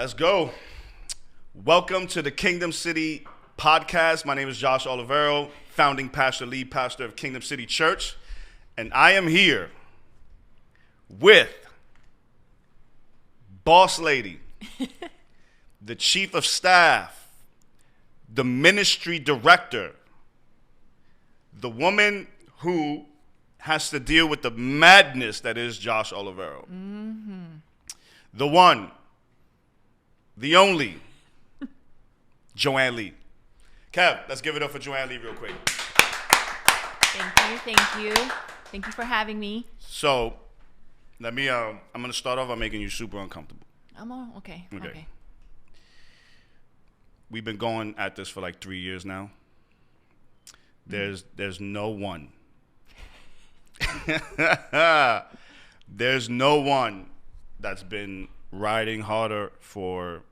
Let's go. Welcome to the Kingdom City podcast. My name is Josh Olivero, founding pastor, lead pastor of Kingdom City Church. And I am here with Boss Lady, the chief of staff, the ministry director, the woman who has to deal with the madness that is Josh Olivero. Mm-hmm. The one, the only, Joan Lee. Kev, let's give it up for Joan Lee real quick. Thank you. Thank you for having me. So, I'm going to start off by making you super uncomfortable. Okay. We've been going at this for like 3 years now. There's no one. There's no one that's been riding harder for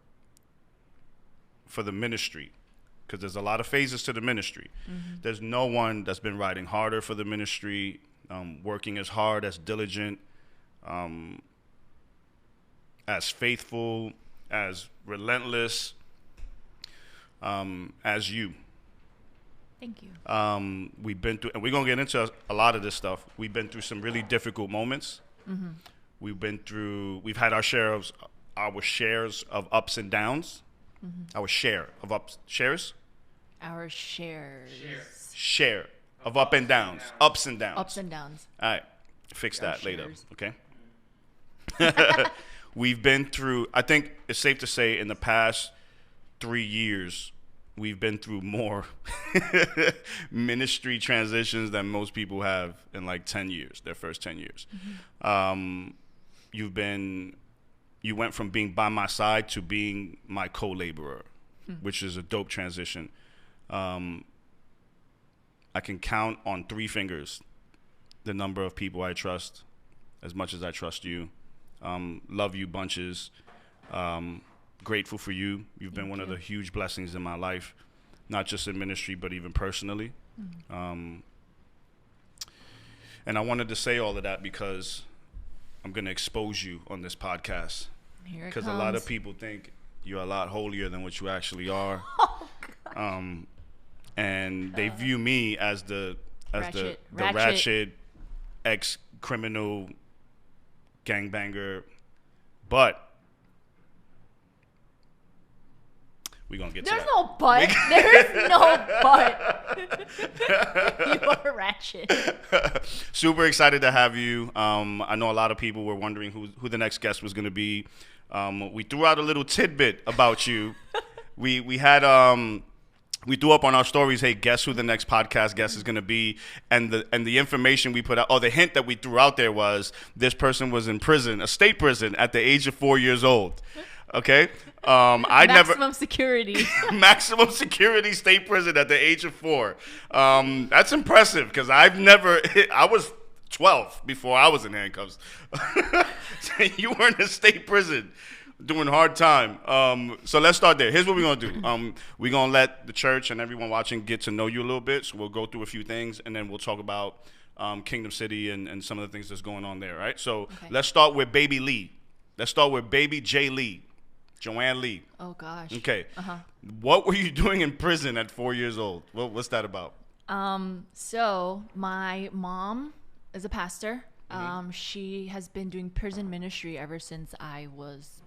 the ministry, because there's a lot of phases to the ministry. Mm-hmm. There's no one that's been riding harder for the ministry, working as hard, as diligent, as faithful, as relentless as you. Thank you. We've been through, and we're going to get into a lot of this stuff. We've been through some really difficult moments. Mm-hmm. We've had our shares of ups and downs. Mm-hmm. Our share of shares of up and downs. Ups and downs. All right. Fix that later. Okay. We've been through, I think it's safe to say, in the past 3 years, we've been through more ministry transitions than most people have in like 10 years, their first 10 years. Mm-hmm. You went from being by my side to being my co-laborer, which is a dope transition. I can count on 3 fingers the number of people I trust as much as I trust you. Love you bunches. Grateful for you. You've been one of the huge blessings in my life, not just in ministry, but even personally. Mm-hmm. And I wanted to say all of that because I'm going to expose you on this podcast. Because a lot of people think you're a lot holier than what you actually are. Oh, and they view me as the ratchet ex-criminal gangbanger. But we're going to get to that. There's no but. There's no but. You are ratchet. Super excited to have you. I know a lot of people were wondering who the next guest was going to be. We threw out a little tidbit about you. We threw up on our stories, hey, guess who the next podcast guest is going to be? And the information we put out, the hint that we threw out there was this person was in prison, a state prison, at the age of 4 years old. Okay? Maximum security. Maximum security state prison at the age of 4. That's impressive, because I was 12 before I was in handcuffs. You were in a state prison doing hard time. So let's start there. Here's what we're going to do. We're going to let the church and everyone watching get to know you a little bit. So we'll go through a few things, and then we'll talk about Kingdom City and some of the things that's going on there, right? So Let's start with Baby Lee. Let's start with Baby J. Lee. Joan Lee. Oh, gosh. Okay. What were you doing in prison at 4 years old? What's that about? So my mom is a pastor. Mm-hmm. She has been doing prison ministry ever since I was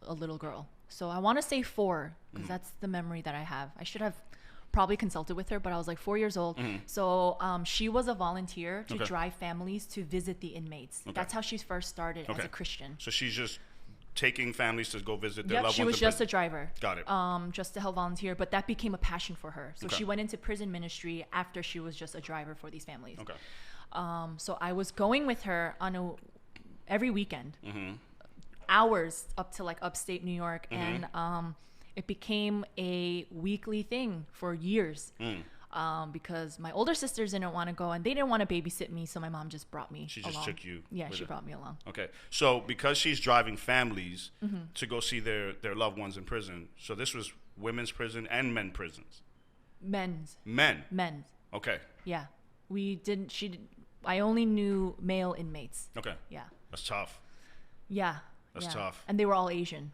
a little girl. So I want to say 4, because that's the memory that I have. I should have probably consulted with her, but I was like 4 years old. Mm-hmm. So she was a volunteer to drive families to visit the inmates. Okay. That's how she first started as a Christian. So she's just taking families to go visit their loved ones. She was just a driver. Got it. Just to help volunteer, but that became a passion for her. So she went into prison ministry after she was just a driver for these families. Okay. So I was going with her on every weekend, hours up to like upstate New York, and it became a weekly thing for years. Because my older sisters didn't want to go, and they didn't want to babysit me, so my mom just brought me She just along. took you. Yeah, she brought me along. Okay. So because she's driving families to go see their loved ones in prison, so this was women's prison and men prisons? Men's. Men's. Okay. Yeah. I only knew male inmates. Okay. Yeah. That's tough. Yeah. That's tough. And they were all Asian.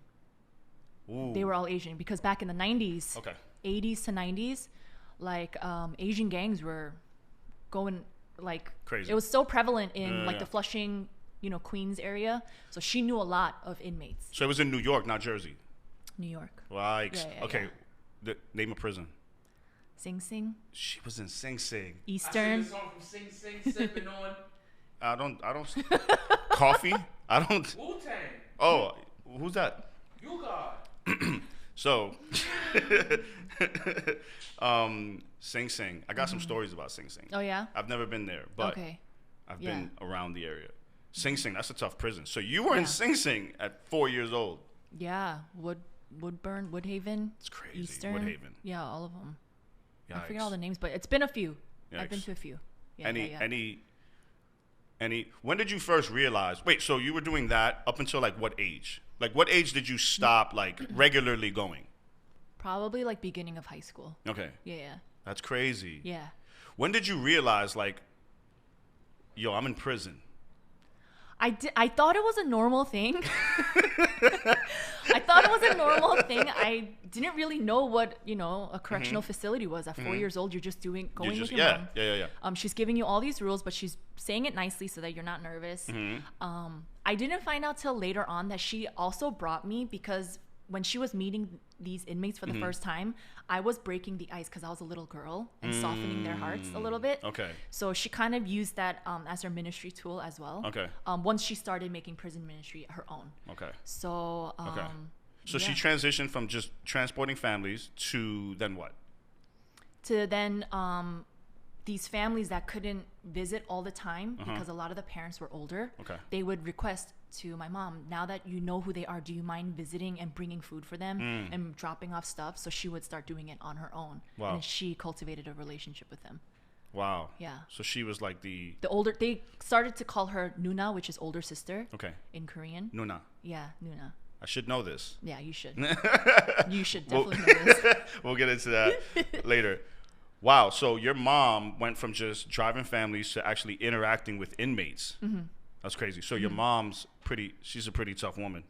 Ooh. They were all Asian because back in the 90s, Okay. 80s to 90s, like Asian gangs were going like crazy. It was so prevalent in like yeah. the Flushing, Queens area. So she knew a lot of inmates. So it was in New York, not Jersey. New York. Like, Yeah, okay, name a prison. Sing Sing. She was in Sing Sing. Eastern. I see the song from Sing Sing sipping on I don't. Coffee. I don't. Wu-Tang. Oh, who's that? You God. So, Sing Sing. I got some stories about Sing Sing. Oh yeah. I've never been there, but Okay. I've been around the area. Sing Sing, that's a tough prison. So you were in Sing Sing at 4 years old. Yeah. Woodburn, Woodhaven. It's crazy. Eastern. Woodhaven. Yeah, all of them. Yikes. I forget all the names, but it's been a few. Yikes. I've been to a few. Yeah, Any? When did you first realize? Wait, so you were doing that up until like what age? Like what age did you stop like regularly going? Probably like beginning of high school. Okay. Yeah. That's crazy. Yeah. When did you realize like, yo, I'm in prison? I thought it was a normal thing. I thought it was a normal thing. I didn't really know what, a correctional facility was. At 4 years old, you're just going with your mom. Yeah. She's giving you all these rules, but she's saying it nicely so that you're not nervous. I didn't find out till later on that she also brought me because when she was meeting these inmates for the first time, I was breaking the ice because I was a little girl and softening their hearts a little bit. Okay. So she kind of used that as her ministry tool as well. Okay. Once she started making prison ministry her own. Okay. So. So she transitioned from just transporting families to then what? To then these families that couldn't visit all the time because a lot of the parents were older. Okay. They would request to my mom, now that you know who they are, do you mind visiting and bringing food for them and dropping off stuff? So she would start doing it on her own. Wow. And she cultivated a relationship with them. Wow. Yeah. So she was like the older, they started to call her Nuna, which is older sister. Okay. In Korean. Nuna. Yeah, Nuna. I should know this. Yeah, you should. You should definitely know this. We'll get into that later. Wow. So your mom went from just driving families to actually interacting with inmates. That's crazy. So your mom's she's a pretty tough woman.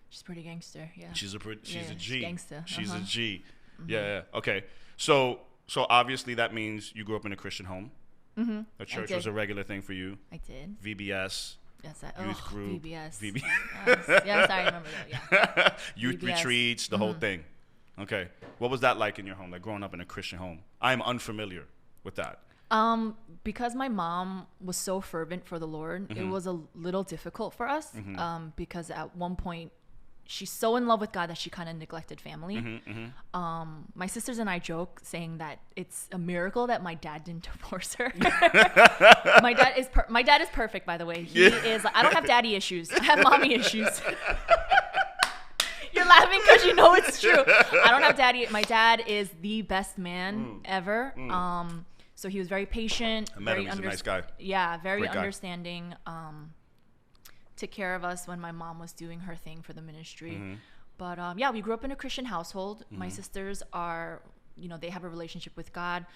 She's pretty gangster, yeah. She's a G. She's gangster. She's a G. Yeah. Okay. So obviously that means you grew up in a Christian home. The church was a regular thing for you. I did. VBS. Yes, Youth group. VBS. Yes, I remember that, yeah. Youth VBS. retreats, the whole thing. Okay. What was that like in your home, like growing up in a Christian home? I'm unfamiliar with that. Because my mom was so fervent for the Lord, it was a little difficult for us. Because at one point, she's so in love with God that she kind of neglected family. My sisters and I joke saying that it's a miracle that my dad didn't divorce her. My dad is perfect, by the way. He is. I don't have daddy issues. I have mommy issues. You're laughing because you know it's true. I don't have daddy. My dad is the best man ever. So he was very patient. I met him. He's a nice guy. Yeah, very Great guy. understanding. Took care of us when my mom was doing her thing for the ministry. But yeah, we grew up in a Christian household. My sisters are, they have a relationship with God.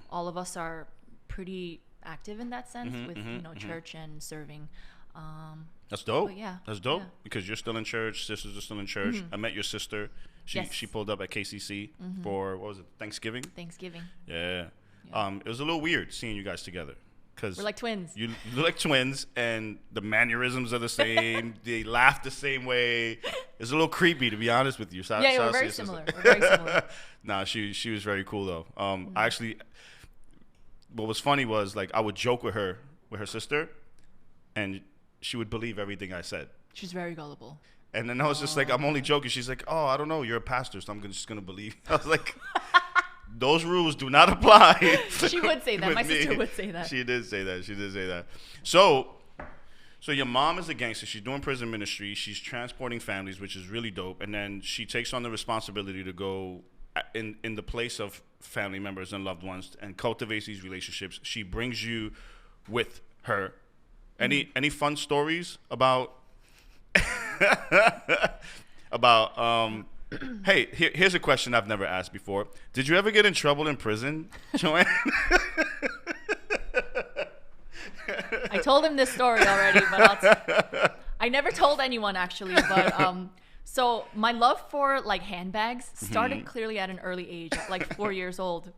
All of us are pretty active in that sense with, church and serving. That's dope. Yeah, that's dope yeah. because you're still in church. Sisters are still in church. I met your sister. She pulled up at KCC for what was it? Thanksgiving. Yeah. It was a little weird seeing you guys together because we're like twins. You look like twins, and the mannerisms are the same. They laugh the same way. It's a little creepy, to be honest with you. We're very similar. We're very similar. Nah, she was very cool though. I actually, what was funny was like I would joke with her sister, and she would believe everything I said. She's very gullible. And then I was just like, I'm only joking. She's like, oh, I don't know. You're a pastor, so I'm just going to believe. I was like, those rules do not apply. She would say that. My sister would say that. She did say that. So your mom is a gangster. She's doing prison ministry. She's transporting families, which is really dope. And then she takes on the responsibility to go in the place of family members and loved ones and cultivates these relationships. She brings you with her. Any fun stories about hey, here's a question I've never asked before. Did you ever get in trouble in prison, Joanne? I told him this story already, but I never told anyone actually. But So my love for like handbags started clearly at an early age, at like 4 years old.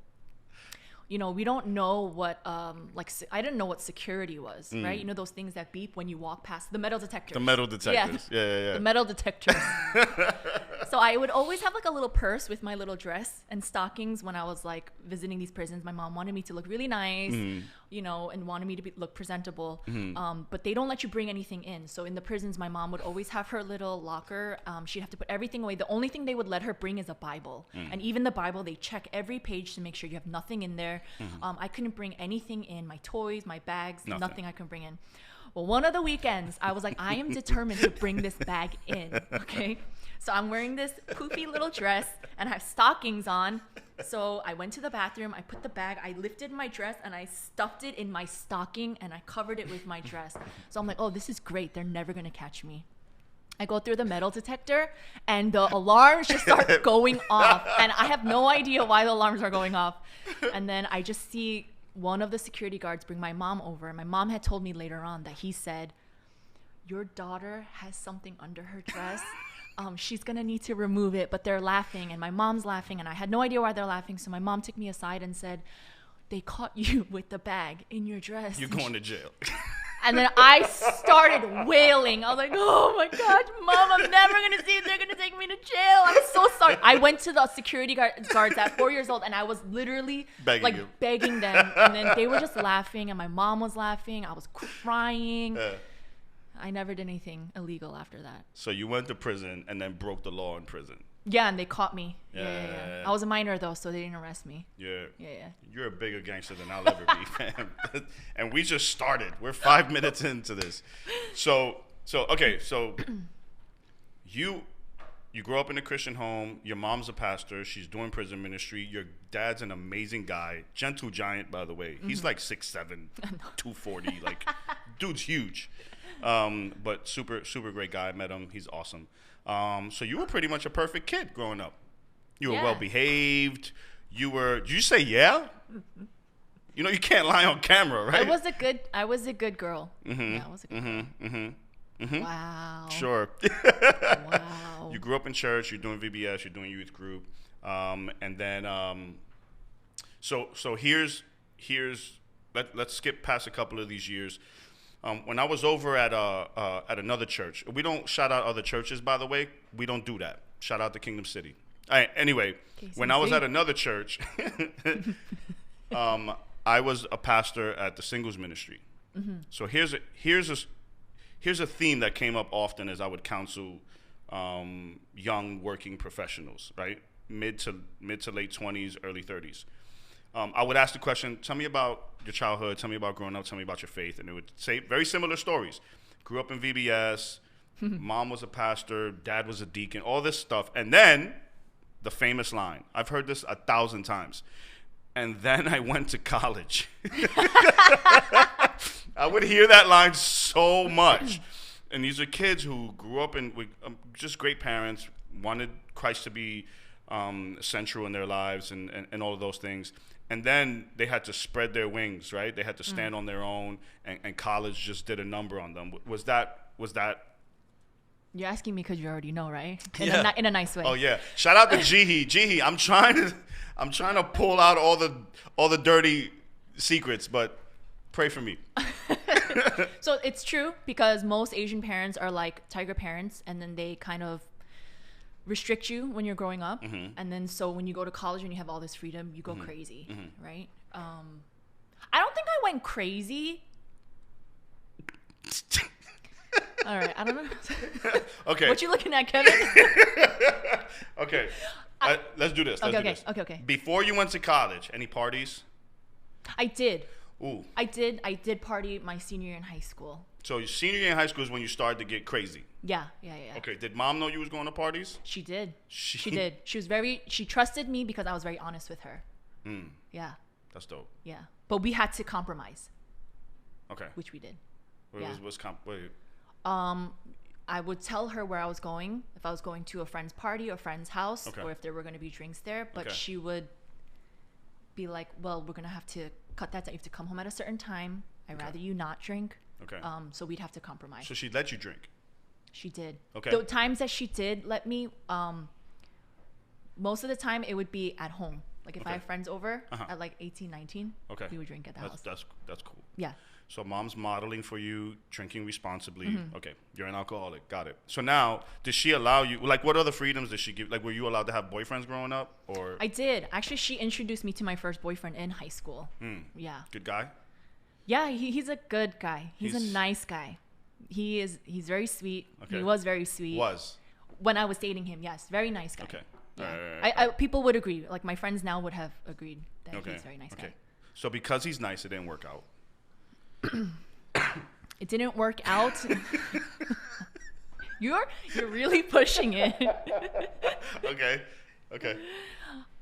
You know, we don't know what, I didn't know what security was, right? You know, those things that beep when you walk past the metal detectors. The metal detectors. Yeah. The metal detectors. So I would always have like a little purse with my little dress and stockings when I was like visiting these prisons. My mom wanted me to look really nice, you know, and wanted me to look presentable. But they don't let you bring anything in. So in the prisons, my mom would always have her little locker. She'd have to put everything away. The only thing they would let her bring is a Bible. And even the Bible, they check every page to make sure you have nothing in there. I couldn't bring anything in, my toys, my bags, nothing I could bring in. Well, one of the weekends, I was like, I am determined to bring this bag in, okay? So I'm wearing this poofy little dress and I have stockings on. So I went to the bathroom, I put the bag, I lifted my dress and I stuffed it in my stocking and I covered it with my dress. So I'm like, oh, this is great. They're never going to catch me. I go through the metal detector and the alarms just start going off. And I have no idea why the alarms are going off. And then I just see one of the security guards bring my mom over. My mom had told me later on that he said, your daughter has something under her dress. She's going to need to remove it, but they're laughing. And my mom's laughing. And I had no idea why they're laughing. So my mom took me aside and said, they caught you with the bag in your dress. You're going to jail. And then I started wailing. I was like, oh my God, Mom, I'm never going to see it. They're going to take me to jail. I'm so sorry. I went to the security guards at 4 years old and I was literally begging them. And then they were just laughing and my mom was laughing. I was crying. I never did anything illegal after that. So you went to prison and then broke the law in prison. Yeah, and they caught me. Yeah. I was a minor though, so they didn't arrest me. Yeah. You're a bigger gangster than I'll ever be, fam. And we just started. We're 5 minutes into this. So you grew up in a Christian home. Your mom's a pastor. She's doing prison ministry. Your dad's an amazing guy. Gentle giant, by the way. He's like 6'7", 240. Like, dude's huge. But super, super great guy. I met him. He's awesome. So you were pretty much a perfect kid growing up. You were well behaved. Did you say yeah? You know you can't lie on camera, right? I was a good girl. Yeah, I was a good girl. Wow. Sure. Wow. You grew up in church, you're doing VBS, you're doing youth group. And then so let's skip past a couple of these years. When I was over at another church, we don't shout out other churches, by the way. We don't do that. Shout out to Kingdom City. All right, anyway, when I was at another church, I was a pastor at the singles ministry. So here's a theme that came up often as I would counsel young working professionals, right? Mid to late 20s, early 30s. I would ask the question, tell me about your childhood, tell me about growing up, tell me about your faith. And it would say very similar stories. Grew up in VBS, mom was a pastor, dad was a deacon, all this stuff. And then the famous line, I've heard this 1,000 times. And then I went to college. I would hear that line so much. And these are kids who grew up with just great parents, wanted Christ to be central in their lives and all of those things. And then they had to spread their wings, right? They had to stand on their own, and college just did a number on them. Was that? You're asking me because you already know, right? In a nice way. Oh yeah! Shout out to Jihi. Jihi, I'm trying to pull out all the dirty secrets, but pray for me. So it's true because most Asian parents are like tiger parents, and then they kind of restrict you when you're growing up, and then so when you go to college and you have all this freedom, you go crazy, right? I don't think I went crazy. All right, I don't know. Okay. What you looking at, Kevin? Okay, let's do this. Okay. Before you went to college, any parties? I did. Ooh. I did party my senior year in high school. So your senior year in high school is when you started to get crazy. Yeah. Okay, did mom know you was going to parties? She did. She did. She trusted me because I was very honest with her. Yeah. That's dope. Yeah. But we had to compromise. Okay. Which we did. Wait. I would tell her where I was going, if I was going to a friend's party or friend's house, or if there were going to be drinks there. But she would be like, well, we're going to have to cut that down. You have to come home at a certain time. I'd rather you not drink. Okay. So we'd have to compromise. So she'd let you drink? She did. Okay. The times that she did let me, most of the time it would be at home. Like if I have friends over at like 18, 19, we would drink at the house. That's cool. Yeah. So mom's modeling for you, drinking responsibly. Okay, you're an alcoholic. Got it. So now, did she allow you, like what other freedoms did she give? Like were you allowed to have boyfriends growing up? Or I did. Actually, she introduced me to my first boyfriend in high school. Yeah. Good guy? Yeah, he's a good guy. He's a nice guy. He's very sweet. Okay. He was very sweet. When I was dating him, yes. Very nice guy. Okay. Yeah. I people would agree. Like my friends now would have agreed that he's a very nice guy. So because he's nice, it didn't work out. It didn't work out. You're really pushing it. Okay.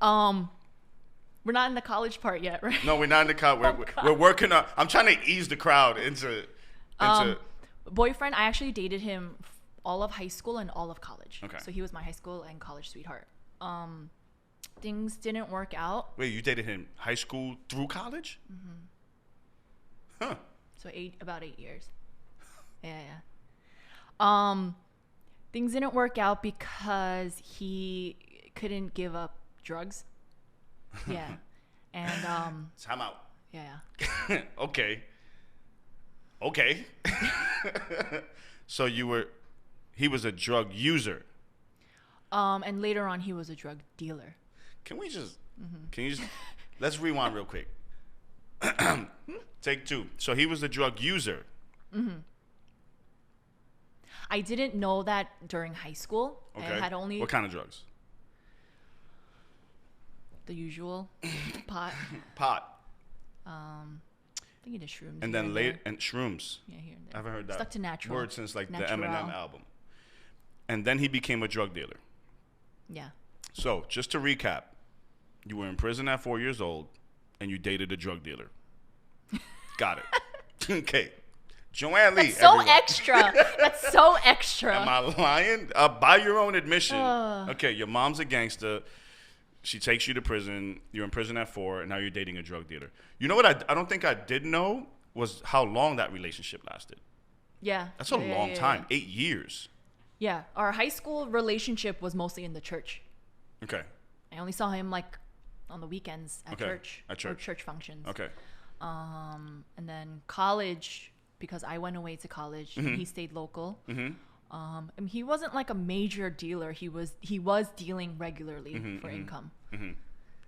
We're not in the college part yet, right? No, we're not in the college. We're working on. I'm trying to ease the crowd into. Boyfriend. I actually dated him all of high school and all of college. Okay. So he was my high school and college sweetheart. Things didn't work out. Wait, you dated him high school through college? Huh. So about 8 years. Yeah. Things didn't work out because he couldn't give up drugs. Yeah. And Time out. Yeah. Okay. So he was a drug user. And later on he was a drug dealer. Can you just let's rewind real quick. Take 2. So he was a drug user. I didn't know that during high school. Okay. I had only What kind of drugs? the usual pot. I think it is shrooms. And then and shrooms. Yeah, here and there. I haven't heard that Stuck to natural. word since like Natural. the Eminem album. And then he became a drug dealer. Yeah. So just to recap, you were in prison at 4 years old, and you dated a drug dealer. Got it. Okay. Joanne Lee. That's so everyone. extra. That's so extra. Am I lying? By your own admission. Okay, your mom's a gangster. She takes you to prison. You're in prison at 4, and now you're dating a drug dealer. You know what I don't think I did know was how long that relationship lasted. Yeah. That's a long time. 8 years. Yeah. Our high school relationship was mostly in the church. Okay. I only saw him like on the weekends at church. At church. Or church functions. Okay. And then college, because I went away to college and he stayed local. And he wasn't like a major dealer. He was dealing regularly for income.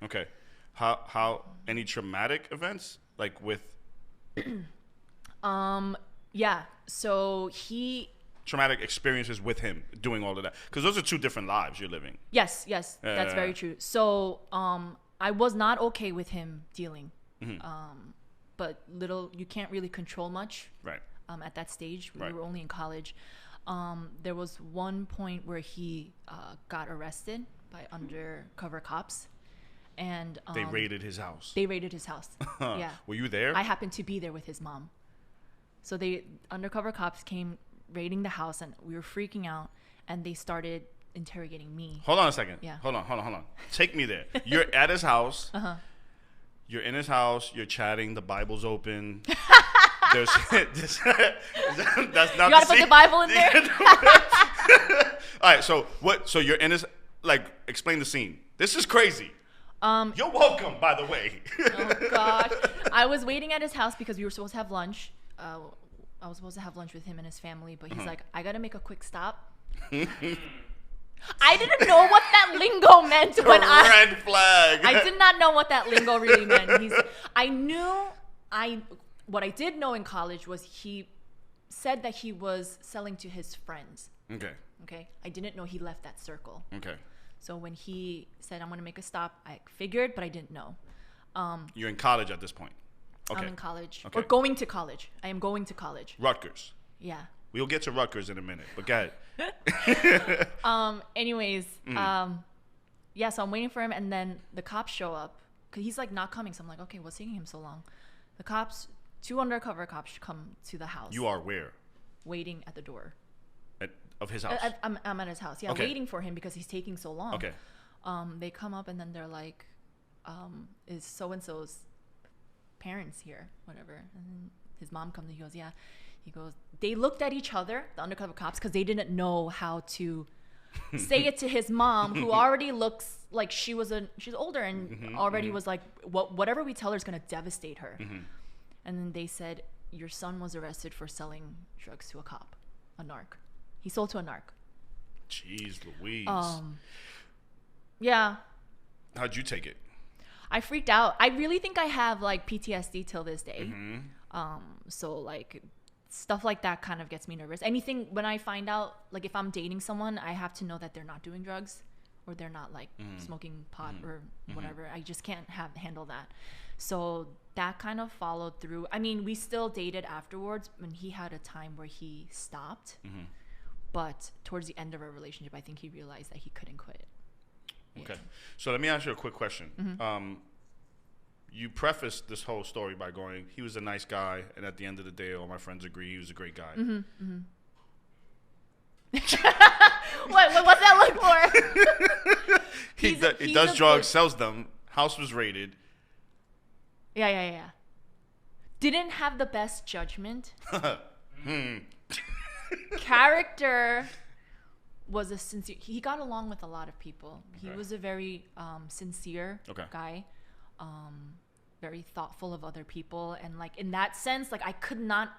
Okay. How any traumatic events like with yeah. So traumatic experiences with him doing all of that, because those are 2 different lives you're living. Yes, that's very true. So I was not okay with him dealing. But you can't really control much. Right. At that stage, Right. we were only in college. There was one point where he got arrested by undercover cops, and They raided his house. Yeah. Were you there? I happened to be there with his mom. So undercover cops came raiding the house, and we were freaking out, and they started interrogating me. Hold on a second. Yeah. Hold on. Take me there. You're at his house. You're in his house. You're chatting. The Bible's open. That's not. You gotta put the Bible in there. All right. So what? So you're in his. Like, explain the scene. This is crazy. You're welcome, by the way. Oh God! I was waiting at his house because we were supposed to have lunch. I was supposed to have lunch with him and his family, but he's like, I gotta make a quick stop. I didn't know what that lingo meant Red flag. I did not know what that lingo really meant. What I did know in college was he said that he was selling to his friends. Okay. I didn't know he left that circle. Okay. So when he said, I'm going to make a stop, I figured, but I didn't know. You're in college at this point. Okay. I'm in college. Okay. Or going to college. I am going to college. Rutgers. Yeah. We'll get to Rutgers in a minute, but go ahead. Anyways, yeah, so I'm waiting for him, and then the cops show up. Because he's, like, not coming. So I'm like, okay, what's taking him so long? The cops, 2 undercover cops come to the house. You are where? Waiting at the door. Of his house? I'm at his house. Yeah, okay. Waiting for him because he's taking so long. Okay. They come up, and then they're like, is so-and-so's parents here? Whatever. And then his mom comes and he goes, yeah. He goes, they looked at each other, the undercover cops, because they didn't know how to say it to his mom, who already looks like she's older and already was like, whatever we tell her is going to devastate her. And then they said, your son was arrested for selling drugs to a cop, a narc. He sold to a narc. Jeez Louise. Yeah. How'd you take it? I freaked out. I really think I have like PTSD till this day. So like stuff like that kind of gets me nervous. Anything when I find out, like if I'm dating someone, I have to know that they're not doing drugs or they're not like smoking pot or whatever. I just can't handle that. So that kind of followed through. I mean, we still dated afterwards, and he had a time where he stopped. But towards the end of our relationship, I think he realized that he couldn't quit. Okay. So let me ask you a quick question. You prefaced this whole story by going, he was a nice guy, and at the end of the day, all my friends agree he was a great guy. What's that look for? He does drugs, sells them. House was raided. Yeah. Didn't have the best judgment. Character was a sincere. He got along with a lot of people. He was a very sincere guy. Very thoughtful of other people, and like in that sense, like I could not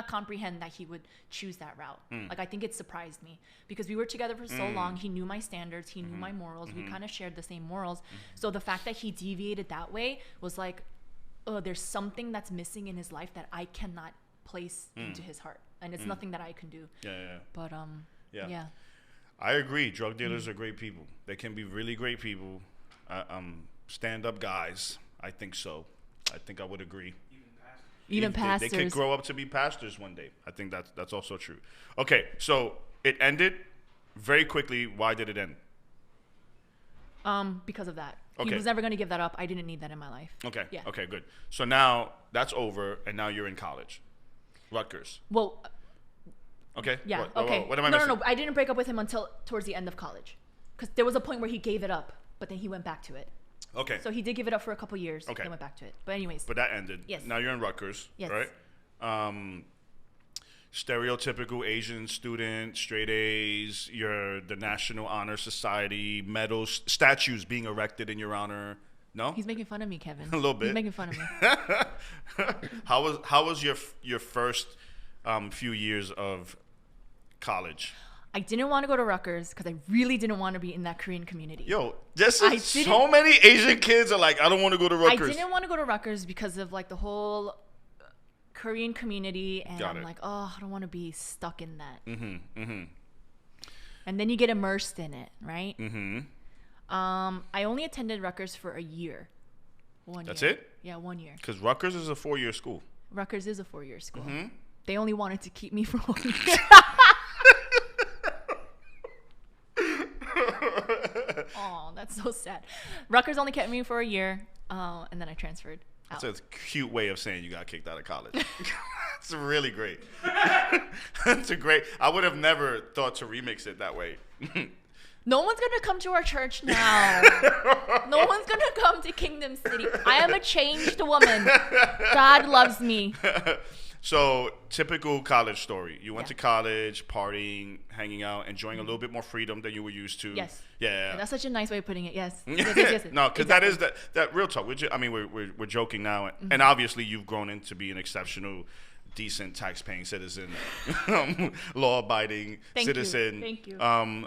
comprehend that he would choose that route. Like I think it surprised me because we were together for so long. He knew my standards, he knew my morals. We kind of shared the same morals. So the fact that he deviated that way was like, oh, there's something that's missing in his life that I cannot place into his heart, and it's nothing that I can do. But yeah. I agree. Drug dealers are great people. They can be really great people. Stand-up guys. I think so. I think I would agree. Even pastors. They could grow up to be pastors one day. I think that's also true. Okay, so it ended very quickly. Why did it end? Because of that. Okay. He was never going to give that up. I didn't need that in my life. Okay. Yeah. Okay, good. So now that's over, and now you're in college. Rutgers. Well. Okay. Yeah. What am I missing? No. I didn't break up with him until towards the end of college, because there was a point where he gave it up, but then he went back to it. Okay. So he did give it up for a couple years. Okay. Then went back to it. But anyways. But that ended. Yes. Now you're in Rutgers. Yes. Right? Stereotypical Asian student, straight A's. You're the National Honor Society, medals, statues being erected in your honor. No? He's making fun of me, Kevin. A little bit. He's making fun of me. How was your first few years of college? I didn't want to go to Rutgers because I really didn't want to be in that Korean community. Yo, so many Asian kids are like, I don't want to go to Rutgers. I didn't want to go to Rutgers because of like the whole Korean community, and I'm like, oh, I don't want to be stuck in that. And then you get immersed in it, right? I only attended Rutgers for a year. That's year. it? Yeah, 1 year. Because Rutgers is a 4-year school. Rutgers is a 4-year school. They only wanted to keep me for 1 year. Oh, that's so sad. Rutgers only kept me for a year, and then I transferred out. That's a cute way of saying you got kicked out of college. It's really great. That's a great. I would have never thought to remix it that way. No one's gonna come to our church now. No one's gonna come to Kingdom City. I am a changed woman. God loves me. So, typical college story. You went to college, partying, hanging out, enjoying a little bit more freedom than you were used to. Yes. Yeah. That's such a nice way of putting it. Yes. Yes. No, because that is that real talk. We're joking now, and obviously you've grown into be an exceptional, decent, tax-paying citizen, law-abiding citizen. Thank you.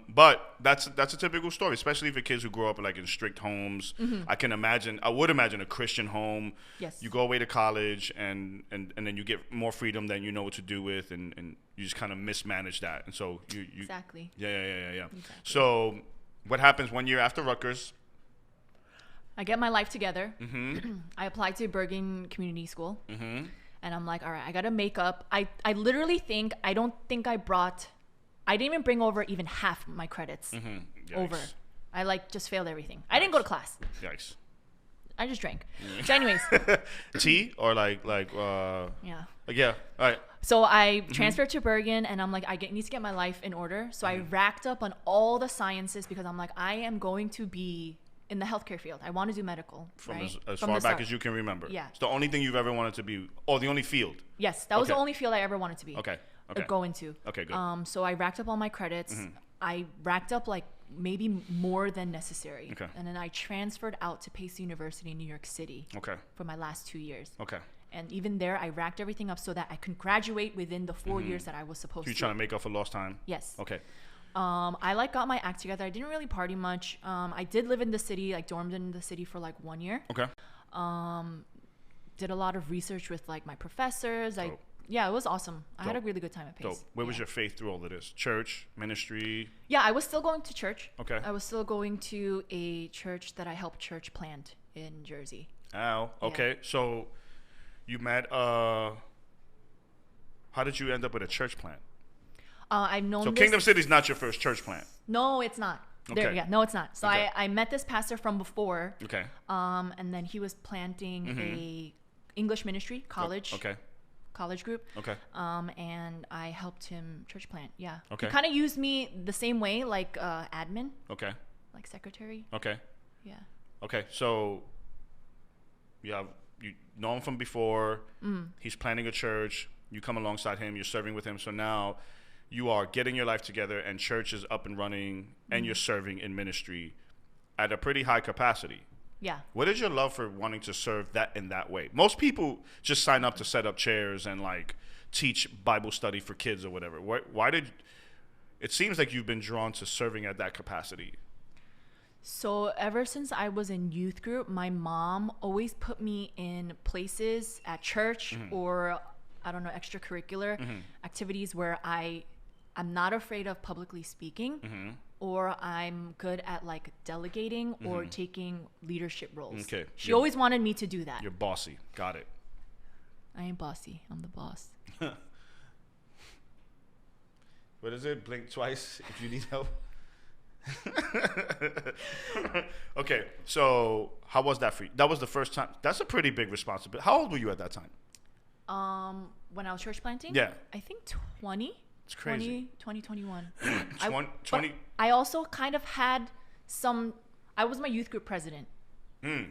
But that's a typical story, especially for kids who grow up like in strict homes. I would imagine a Christian home. Yes. You go away to college, and then you get more freedom than you know what to do with, and you just kind of mismanage that, and so you exactly. Yeah. Exactly. So, what happens 1 year after Rutgers? I get my life together. I applied to Bergen Community School. And I'm like, all right, I got to make up. I literally think, I didn't even bring over even half my credits over. I like just failed everything. I didn't go to class. Yikes. I just drank. So anyways. Tea or like yeah. Like, yeah. All right. So I transferred to Bergen, and I'm like, need to get my life in order. So I racked up on all the sciences because I'm like, I am going to be in the healthcare field. I want to do medical. From right? as From far the back start. as you can remember. Yeah. It's the only thing you've ever wanted to be, or the only field. Yes, that was the Okay. only field I ever wanted to be. Okay. Okay. Go into. Okay, good. So I racked up all my credits. I racked up like maybe more than necessary. Okay. And then I transferred out to Pace University in New York City Okay. for my last 2 years. Okay. And even there, I racked everything up so that I could graduate within the 4 years that I was supposed So you're to. trying to make up for lost time? Yes. Okay. I like got my act together. I didn't really party much. I did live in the city, like dormed in the city for like 1 year. Okay. Did a lot of research with like my professors. Dope. Yeah, it was awesome. I had a Dope. really good time at Pace. Dope. Where was Yeah. your faith through all of this? Church, ministry? Yeah, I was still going to church. Okay. I was still going to a church that I helped church plant in Jersey. Ow. Okay. So you met, how did you end up with a church plant? I've known So this. Kingdom City's not your first church plant. No, it's not. There, Okay. yeah, no, it's not. So Okay. I met this pastor from before. Okay. And then he was planting a English ministry college. Okay. College group. Okay. And I helped him church plant. Yeah. Okay. He kind of used me the same way, like admin, Okay. like secretary. Okay. Yeah. Okay. So you know him from before. He's planning a church. You come alongside him. You're serving with him. So now you are getting your life together, and church is up and running, and you're serving in ministry at a pretty high capacity. Yeah. What is your love for wanting to serve that in that way? Most people just sign up to set up chairs and like teach Bible study for kids or whatever. Why did it seems like you've been drawn to serving at that capacity? So ever since I was in youth group, my mom always put me in places at church or I don't know, extracurricular activities where I'm not afraid of publicly speaking or I'm good at like delegating or taking leadership roles. Okay. She always wanted me to do that. You're bossy. Got it. I ain't bossy. I'm the boss. What is it? Blink twice if you need help. Okay, so how was that for you? That was the first time. That's a pretty big responsibility. How old were you at that time? When I was church planting? Yeah. I think 20. It's crazy. 21. 20. But I also kind of had I was my youth group president.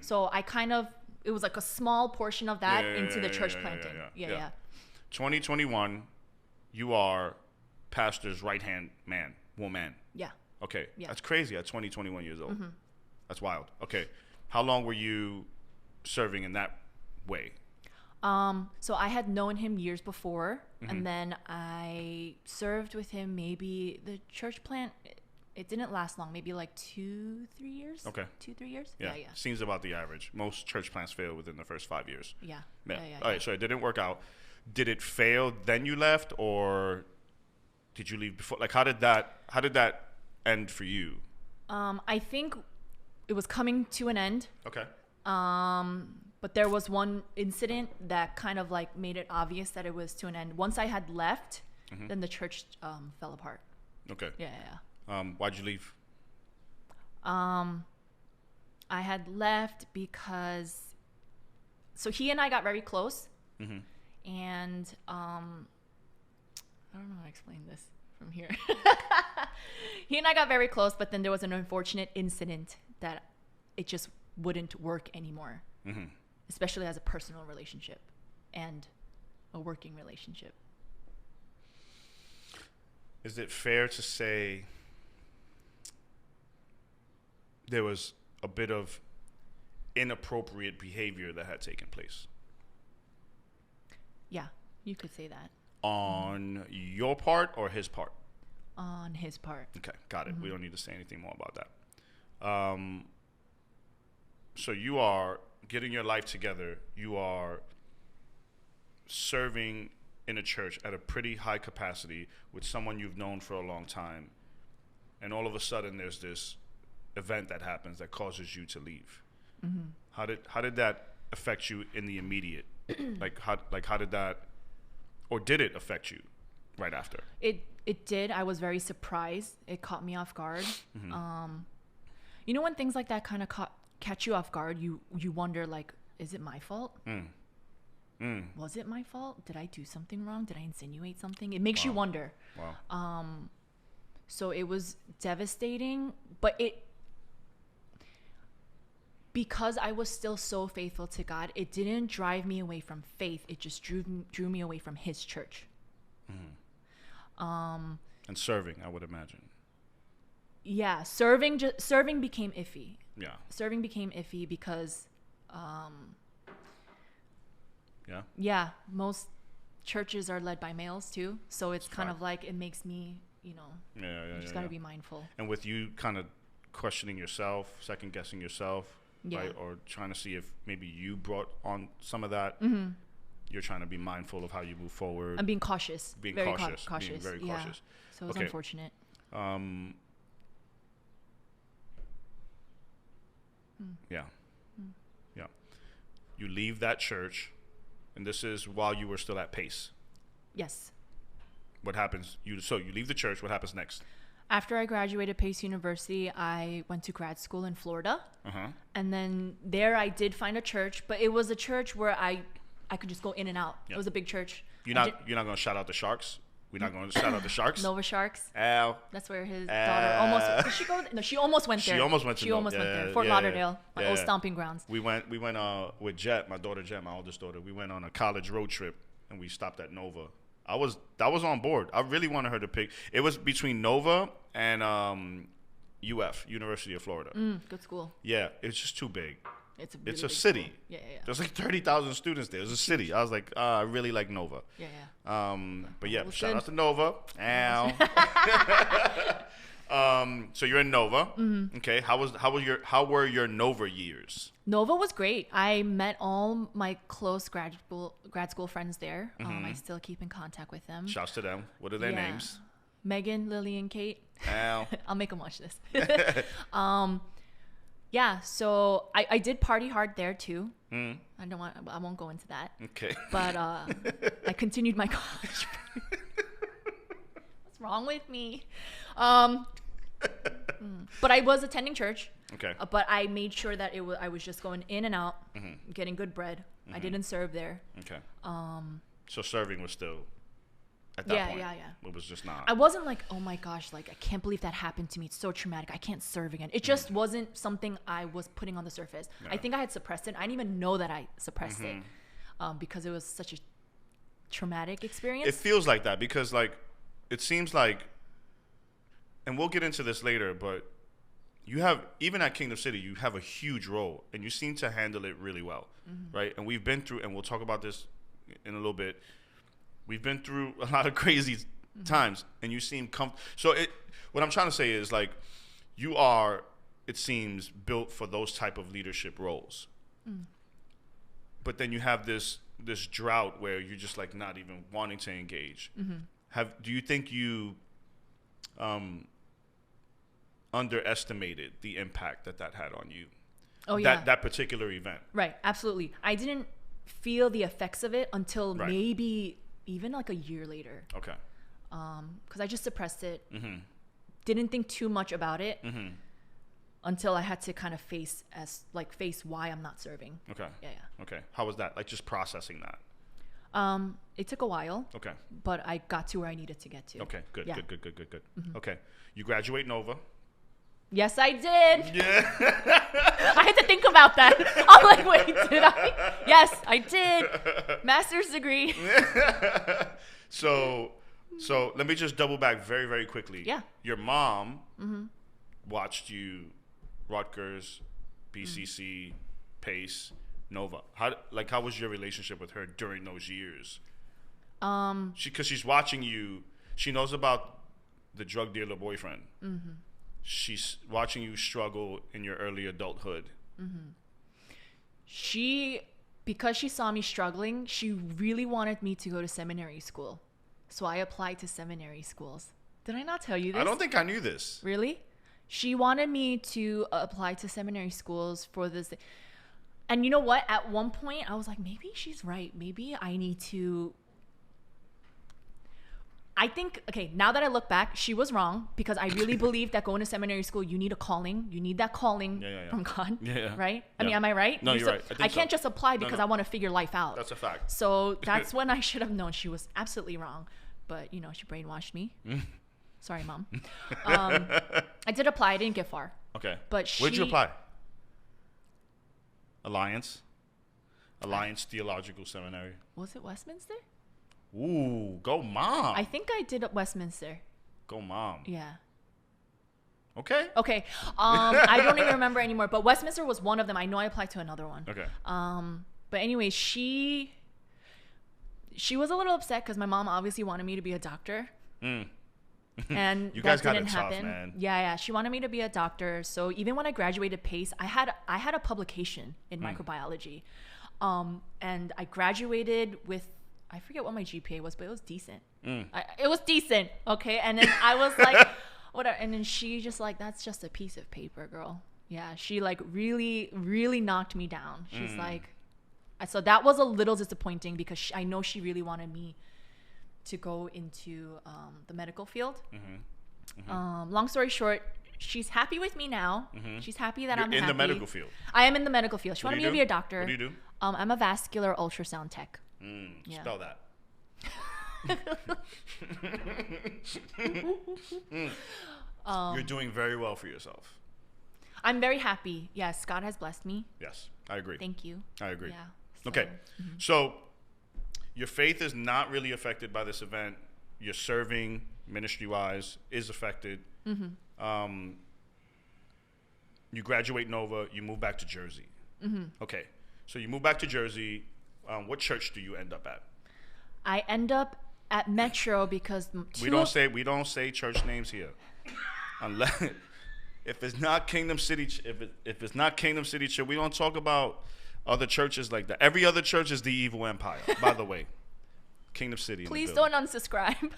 So I kind of, it was like a small portion of that into the church planting. Yeah. 2021, you are pastor's right-hand man, woman. Yeah. Okay, Yeah. that's crazy at 21 years old. That's wild. Okay, how long were you serving in that way? So I had known him years before, and then I served with him maybe the church plant. It didn't last long, maybe like 2-3 years. Okay. 2-3 years. Yeah, Yeah. seems about the average. Most church plants fail within the first 5 years. Yeah. All right, so it didn't work out. Did it fail? Then you left, or did you leave before? Like, how did that end for you? I think it was coming to an end. Okay. But there was one incident that kind of like made it obvious that it was to an end. Once I had left, then the church fell apart. Okay. Yeah. Why'd you leave? I had left because, so he and I got very close, and I don't know how to explain this from here. He and I got very close, but then there was an unfortunate incident that it just wouldn't work anymore, especially as a personal relationship and a working relationship. Is it fair to say there was a bit of inappropriate behavior that had taken place? Yeah, you could say that. On your part or his part? On his part. Okay, got it. We don't need to say anything more about that. So you are getting your life together. You are serving in a church at a pretty high capacity with someone you've known for a long time. And all of a sudden there's this event that happens that causes you to leave. How did that affect you in the immediate? how did that, or did it affect you right after? It did. I was very surprised. It caught me off guard. You know when things like that kind of catch you off guard, you wonder like, is it my fault? Was it my fault? Did I do something wrong? Did I insinuate something? It makes you wonder. Wow. So it was devastating, but because I was still so faithful to God, it didn't drive me away from faith. It just drew me away from His church. And serving, I would imagine. Yeah, serving became iffy. Yeah. Serving became iffy because, yeah, most churches are led by males too. So it's kind of like, it makes me, you just got to be mindful. And with you kind of questioning yourself, second guessing yourself, right? Or trying to see if maybe you brought on some of that. You're trying to be mindful of how you move forward. I'm being cautious. Being very cautious. cautious. Being very cautious. So it was unfortunate. Yeah. Yeah. You leave that church, and this is while you were still at Pace. Yes. What happens? You leave the church. What happens next? After I graduated Pace University, I went to grad school in Florida. And then there I did find a church, but it was a church where I could just go in and out. Yep. It was a big church. You're not going to shout out the Sharks? We're not going to shout out the Sharks? Nova Sharks. Ow. That's where his daughter almost... Did she go? No, she almost went there. She almost went there. Fort Lauderdale, my old stomping grounds. We went with Jet, my daughter Jet, my oldest daughter. We went on a college road trip, and we stopped at Nova. That was on board. I really wanted her to pick. It was between Nova and UF, University of Florida. Good school. Yeah, it's just too big. It's a big city. School. Yeah. There's like 30,000 students there. It's a city. I was like, I really like Nova. Yeah. But yeah, shout good. out to Nova. Ow. So you're in Nova. Okay. How were your Nova years? Nova was great. I met all my close grad school friends there. I still keep in contact with them. Shouts to them. What are their names? Megan, Lily, and Kate. Ow. I'll make them watch this. Yeah, so I did party hard there too. I won't go into that. Okay. But I continued my college. What's wrong with me? But I was attending church. Okay. But I made sure that I was just going in and out, getting good bread. I didn't serve there. Okay. So serving was still at that point. Yeah. It was just not. I wasn't like, oh my gosh, like I can't believe that happened to me. It's so traumatic. I can't serve again. It just wasn't something I was putting on the surface. Yeah. I think I had suppressed it. I didn't even know that I suppressed it because it was such a traumatic experience. It feels like that because like it seems like, and we'll get into this later, but you have, even at Kingdom City, you have a huge role and you seem to handle it really well, right? And we've been through, and we'll talk about this in a little bit, we've been through a lot of crazy times and you seem so what I'm trying to say is like, you are, it seems, built for those type of leadership roles. But then you have this drought where you're just like not even wanting to engage. Do you think you underestimated the impact that had on you? Oh yeah. That particular event. Right. Absolutely. I didn't feel the effects of it until maybe even like a year later. Okay. Because I just suppressed it. Didn't think too much about it until I had to kind of face why I'm not serving. Okay. Yeah. Okay. How was that? Like just processing that? It took a while. Okay. But I got to where I needed to get to. Okay. Good. Yeah. Good. Okay. You graduate Nova. Yes, I did. Yeah. I had to think about that. I'm like, wait, did I? Yes, I did. Master's degree. So let me just double back very, very quickly. Yeah. Your mom watched you, Rutgers, BCC, Pace, Nova. How was your relationship with her during those years? Because she's watching you. She knows about the drug dealer boyfriend. She's watching you struggle in your early adulthood. Because she saw me struggling, she really wanted me to go to seminary school. So I applied to seminary schools. Did I not tell you this? I don't think I knew this. Really? She wanted me to apply to seminary schools for this. And you know what? At one point, I was like, maybe she's right. Maybe I need to... I think, okay, now that I look back, she was wrong because I really believe that going to seminary school, you need a calling. You need that calling from God, right? I mean, am I right? No, you're right. I can't just apply because I want to figure life out. That's a fact. So that's when I should have known she was absolutely wrong. But, you know, she brainwashed me. Sorry, Mom. I did apply. I didn't get far. Okay. But where'd you apply? Alliance Theological Seminary. Was it Westminster? Ooh, go mom. I think I did at Westminster. Go mom. Yeah. Okay. Okay. I don't even remember anymore, but Westminster was one of them. I know I applied to another one. Okay. But anyway, she was a little upset because my mom obviously wanted me to be a doctor. And you guys that got didn't it happen. tough, man. Yeah. She wanted me to be a doctor. So even when I graduated PACE, I had a publication in microbiology. And I graduated with, I forget what my GPA was, but it was decent. It was decent. Okay. And then I was like, whatever. And then she just like, that's just a piece of paper, girl. Yeah. She like really, really knocked me down. She's like, so that was a little disappointing because I know she really wanted me to go into the medical field. Long story short, she's happy with me now. She's happy that I'm happy. In the medical field. I am in the medical field. She wanted me to be a doctor. What do you do? I'm a vascular ultrasound tech. Yeah. Spell that. You're doing very well for yourself. I'm very happy. Yes, God has blessed me. Yes, I agree. Thank you. I agree. Yeah. Okay, so your faith is not really affected by this event. Your serving, ministry-wise, is affected. You graduate Nova. You move back to Jersey. Okay, so you move back to Jersey. What church do you end up at? I end up at Metro because we don't say church names here, unless if it's not Kingdom City. If it's not Kingdom City Church, we don't talk about other churches like that. Every other church is the evil empire, by the way. Kingdom City. Please don't unsubscribe.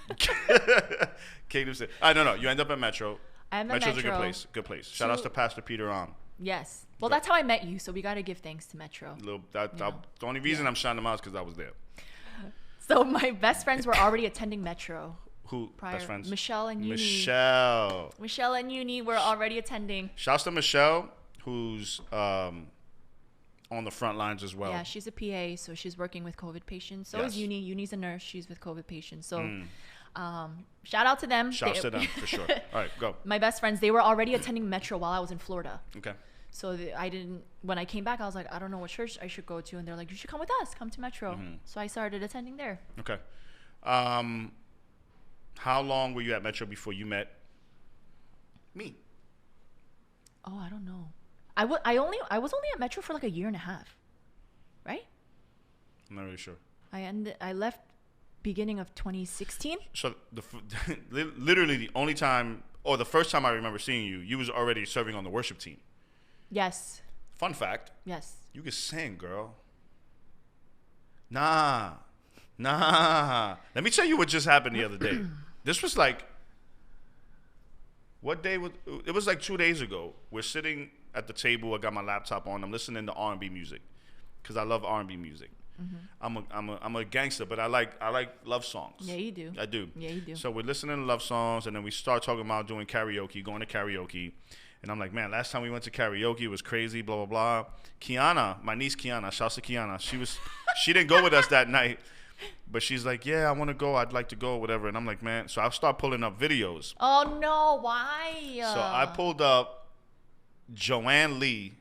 Kingdom City. No. You end up at Metro. I'm at Metro's Metro. a good place. Good place. Shout outs to Pastor Peter on. Yes. Well, that's how I met you, so we got to give thanks to Metro. The only reason I'm shouting them out is because I was there. So my best friends were already attending Metro. Who? Prior. Best friends? Michelle and Uni. Michelle and Uni were already attending. Shouts to Michelle, who's on the front lines as well. Yeah, she's a PA, so she's working with COVID patients. So is Uni. Uni's a nurse. She's with COVID patients. So shout out to them. Shouts to them, for sure. All right, go. My best friends, they were already attending Metro while I was in Florida. Okay. So when I came back, I was like, I don't know what church I should go to. And they're like, you should come with us. Come to Metro. So I started attending there. Okay. How long were you at Metro before you met me? Oh, I don't know. I was only at Metro for like a year and a half. Right? I'm not really sure. I left beginning of 2016. So literally the only time, or the first time I remember seeing you, you was already serving on the worship team. Yes. Fun fact. Yes. You can sing, girl. Nah. Let me tell you what just happened the other day. This was like, what day was it? Was like 2 days ago. We're sitting at the table. I got my laptop on. I'm listening to R&B music because I love R&B music. I'm a gangster, but I like love songs. Yeah, you do. I do. Yeah, you do. So we're listening to love songs, and then we start talking about doing karaoke, going to karaoke. And I'm like, man, last time we went to karaoke, it was crazy, blah, blah, blah. Kiana, my niece Kiana, shouts to Kiana. She didn't go with us that night, but she's like, yeah, I want to go. I'd like to go, whatever. And I'm like, man. So I start pulling up videos. Oh, no. Why? So I pulled up Joan Lee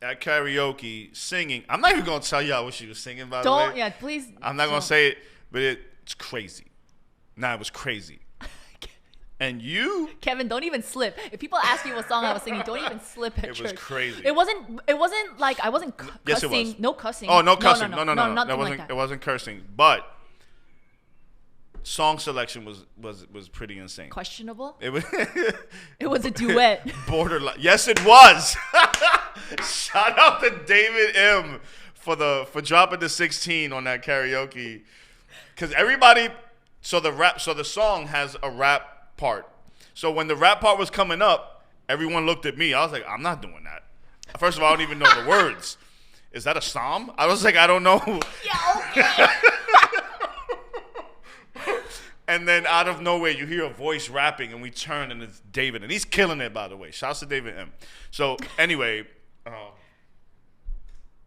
at karaoke singing. I'm not even going to tell y'all what she was singing, by the way. Yeah, please. I'm not going to say it, but it's crazy. Nah, it was crazy. And you, Kevin, don't even slip. If people ask you what song I was singing, don't even slip at church. It was crazy. It wasn't like I wasn't cussing. Yes, it was. No cussing. Oh, no cussing. No. Nothing That wasn't. like that. It wasn't cursing, but song selection was pretty insane. Questionable. It was. It was a duet. Borderline. Yes, it was. Shout out to David M for dropping the 16 on that karaoke, because everybody. So the song has a rap part. So when the rap part was coming up, everyone looked at me. I was like, I'm not doing that. First of all, I don't even know the words. Is that a psalm? I was like, I don't know. Yeah, okay. And then out of nowhere, you hear a voice rapping, and we turn, and it's David. And he's killing it, by the way. Shouts to David M. So anyway,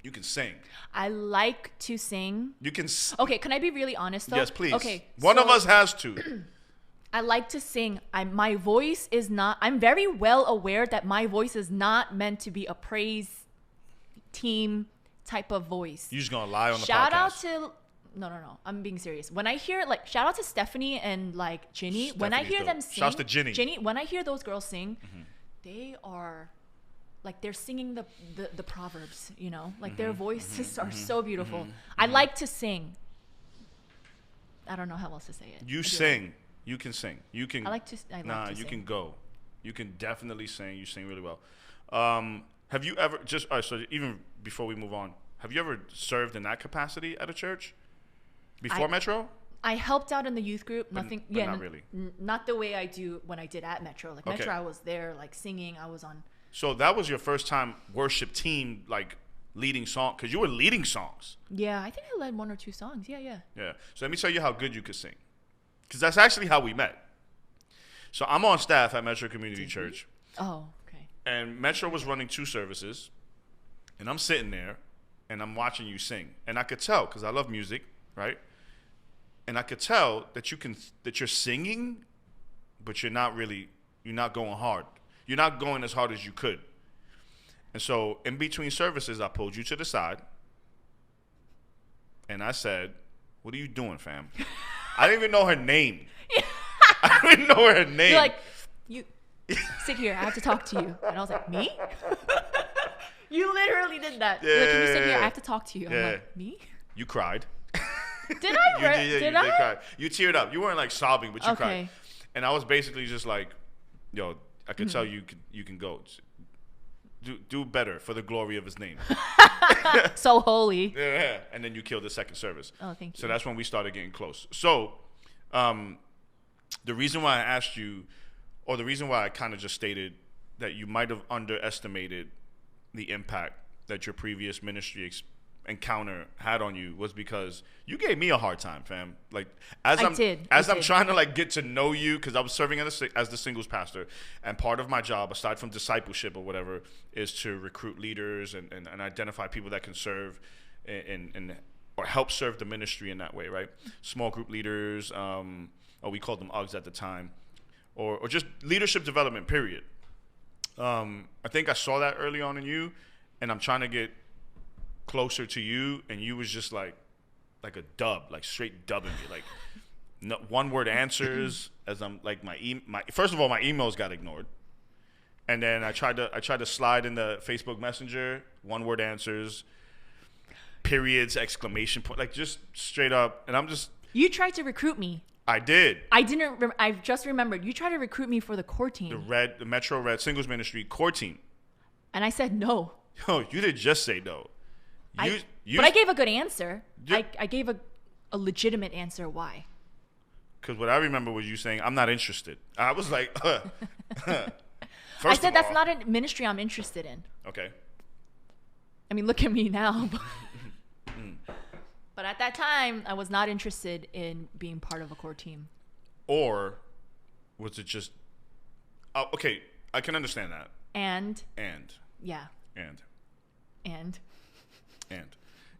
you can sing. I like to sing. You can. Okay, can I be really honest, though? Yes, please. Okay. One of us has to. I like to sing. My voice is not. I'm very well aware that my voice is not meant to be a praise team type of voice. You just gonna lie on the podcast. Shout out to no. I'm being serious. When I hear like shout out to Stephanie and like Ginny. When I hear them sing, shouts to Ginny. When I hear those girls sing, they are like they're singing the proverbs. You know, like their voices are so beautiful. I like to sing. I don't know how else to say it. You sing. You can sing. You can. I like to You sing. can go. You can definitely sing. You sing really well. Have you ever all right, so even before we move on, have you ever served in that capacity at a church before Metro? I helped out in the youth group. Nothing. But not really. Not the way I do when I did at Metro. Like Okay. Metro, I was there like singing. I was on. So that was your first time worship team like leading song because you were leading songs. Yeah, I think I led 1 or 2 songs. Yeah. Yeah. So let me tell you how good you could sing, because that's actually how we met. So I'm on staff at Metro Community Church. Oh, okay. And Metro was running 2 services, and I'm sitting there, and I'm watching you sing, and I could tell because I love music, right? And I could tell that you're singing, but you're not going hard. You're not going as hard as you could. And so in between services, I pulled you to the side, and I said, "What are you doing, fam?" I didn't even know her name. I didn't know her name. You're like, you sit here. I have to talk to you. And I was like, me? You literally did that. You're like, can you sit here? I have to talk to you. I'm like, me? You cried. Did I? You did cry. You teared up. You weren't like sobbing, but you cried. And I was basically just like, yo, I could tell you can go. Do better for the glory of his name. So holy. Yeah. And then you killed the second service. Oh, thank you. So that's when we started getting close. So the reason why I asked you, or the reason why I kind of just stated that you might have underestimated the impact that your previous ministry encounter had on you was because you gave me a hard time, fam. Like I'm trying to like get to know you, because I was serving as the singles pastor, and part of my job, aside from discipleship or whatever, is to recruit leaders and identify people that can serve and or help serve the ministry in that way, right? Small group leaders, or we called them UGs at the time, or just leadership development, period. I think I saw that early on in you, and I'm trying to get closer to you, and you was just like a dub, like straight dubbing me, like no, one-word answers. As I'm like my first of all, my emails got ignored, and then I tried to slide in the Facebook Messenger, one-word answers, periods, exclamation point, like just straight up. And I'm just. You tried to recruit me. I did. I didn't. I just remembered. You tried to recruit me for the core team. The Metro Red Singles Ministry core team. And I said no. Yo, you did just say no. But I gave a good answer. I gave a legitimate answer why. Because what I remember was you saying, "I'm not interested." I was like, I said that's not a ministry I'm interested in. Okay. I mean, look at me now. But at that time, I was not interested in being part of a core team. Or was it just... Oh, okay, I can understand that. And. Yeah. And.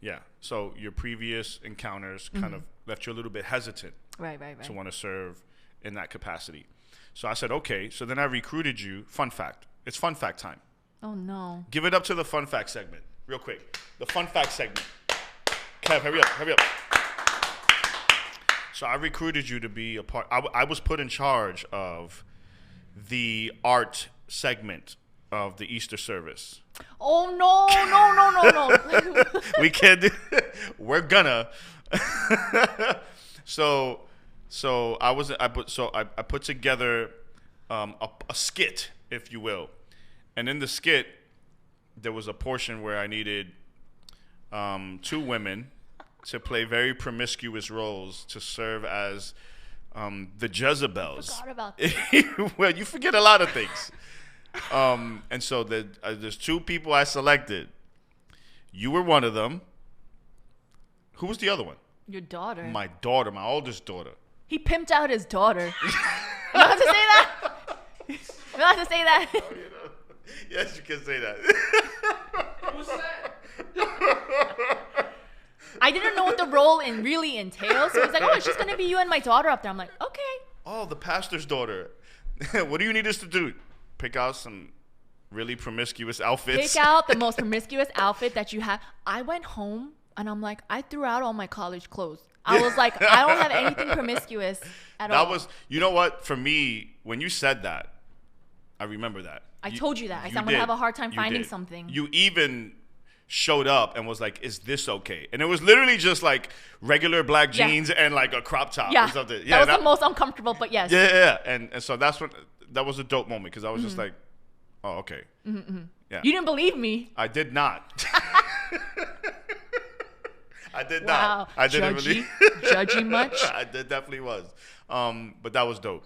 Yeah. So your previous encounters kind of left you a little bit hesitant. Right. To want to serve in that capacity. So I said, okay. So then I recruited you. Fun fact. It's fun fact time. Oh, no. Give it up to the fun fact segment. Real quick. The fun fact segment. Kev, hurry up. So I recruited you to be a part. I was put in charge of the art segment of the Easter service. Oh, no. We can't do We're gonna. So I put together a skit, if you will. And in the skit, there was a portion where I needed 2 women to play very promiscuous roles to serve as the Jezebels. I forgot about that. Well, you forget a lot of things. And so there's 2 people I selected. You were one of them. Who was the other one? Your daughter. My daughter, my oldest daughter. He pimped out his daughter. You allowed to say that? You allowed to say that? Oh, yes, you can say that. Who's that? I didn't know what the role really entails. So he's like, oh, it's just going to be you and my daughter up there. I'm like, okay. Oh, the pastor's daughter. What do you need us to do? Pick out some really promiscuous outfits. Pick out the most promiscuous outfit that you have. I went home and I'm like, I threw out all my college clothes. I was like, I don't have anything promiscuous at all. That was, you know what? For me, when you said that, I remember that. I told you that. I said I'm going to have a hard time finding something. You even showed up and was like, is this okay? And it was literally just like regular black jeans and like a crop top or something. Yeah, that was the most uncomfortable, but yes. Yeah. And so that was a dope moment because I was just like, oh, okay. Yeah. You didn't believe me. I did not. I did wow. not. I didn't really. Judgy much? I definitely was. But that was dope.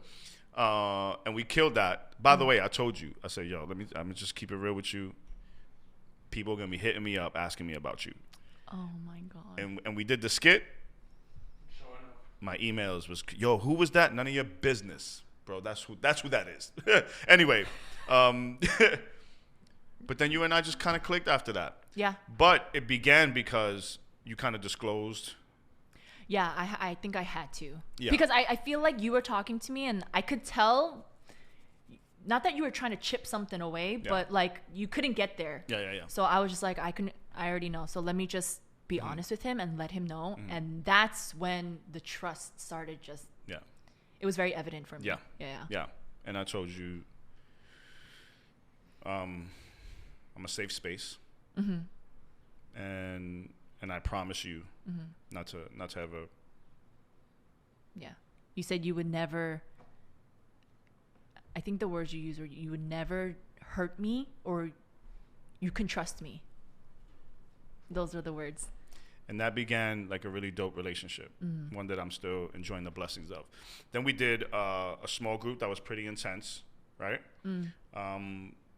And we killed that. By the way, I told you. I said, yo, I'm gonna just keep it real with you. People are gonna be hitting me up asking me about you. Oh my God. And we did the skit. My emails was, yo, who was that? None of your business, bro. That's who that is. Anyway, but then you and I just kind of clicked after that. Yeah. But it began because you kind of disclosed. Yeah, I think I had to. Yeah. Because I feel like you were talking to me and I could tell, not that you were trying to chip something away, but like you couldn't get there. Yeah. So I was just like, I already know. So let me just be honest with him and let him know. And that's when the trust started just. Yeah. It was very evident for me. Yeah. And I told you, I'm a safe space. And I promise you not to ever. Yeah. You said you would never. I think the words you used were you would never hurt me or you can trust me. Those are the words. And that began like a really dope relationship, one that I'm still enjoying the blessings of. Then we did a small group that was pretty intense, right?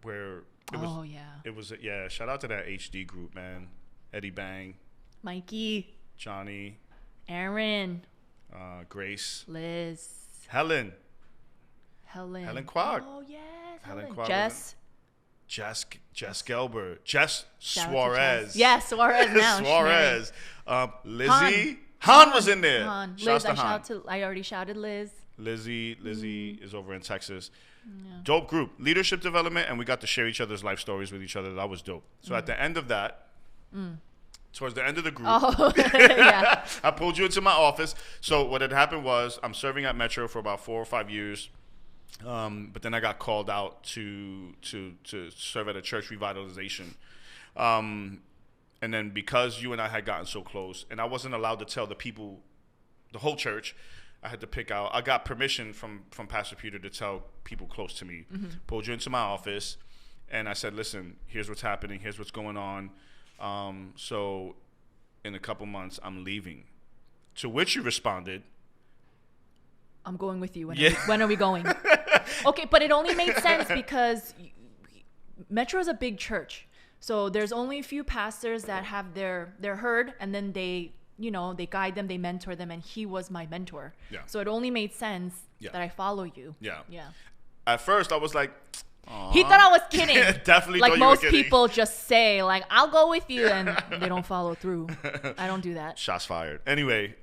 Where it was shout out to that HD group, man. Eddie Bang, Mikey, Johnny, Aaron, Grace, Liz, Helen Quag. Oh yes, Helen Quag. Jess Gelber, Jess Suarez. Yeah, Suarez now. Suarez. Lizzie. Han was in there. Liz, I already shouted Liz. Lizzie is over in Texas. Yeah. Dope group. Leadership development, and we got to share each other's life stories with each other. That was dope. So at the end of that, towards the end of the group, I pulled you into my office. So what had happened was I'm serving at Metro for about 4 or 5 years. But then I got called out to serve at a church revitalization. And then because you and I had gotten so close, and I wasn't allowed to tell the people, the whole church, I had to pick out. I got permission from Pastor Peter to tell people close to me. Pulled you into my office, and I said, listen, here's what's happening. Here's what's going on. So in a couple months, I'm leaving. To which you responded, I'm going with you. When are we going? Okay, but it only made sense because Metro is a big church. So there's only a few pastors that have their herd, and then they guide them, they mentor them, and he was my mentor. Yeah. So it only made sense that I follow you. Yeah. At first, I was like, aww. He thought I was kidding. Definitely like thought you were most kidding. people just say, like, I'll go with you, and they don't follow through. I don't do that. Shots fired. Anyway,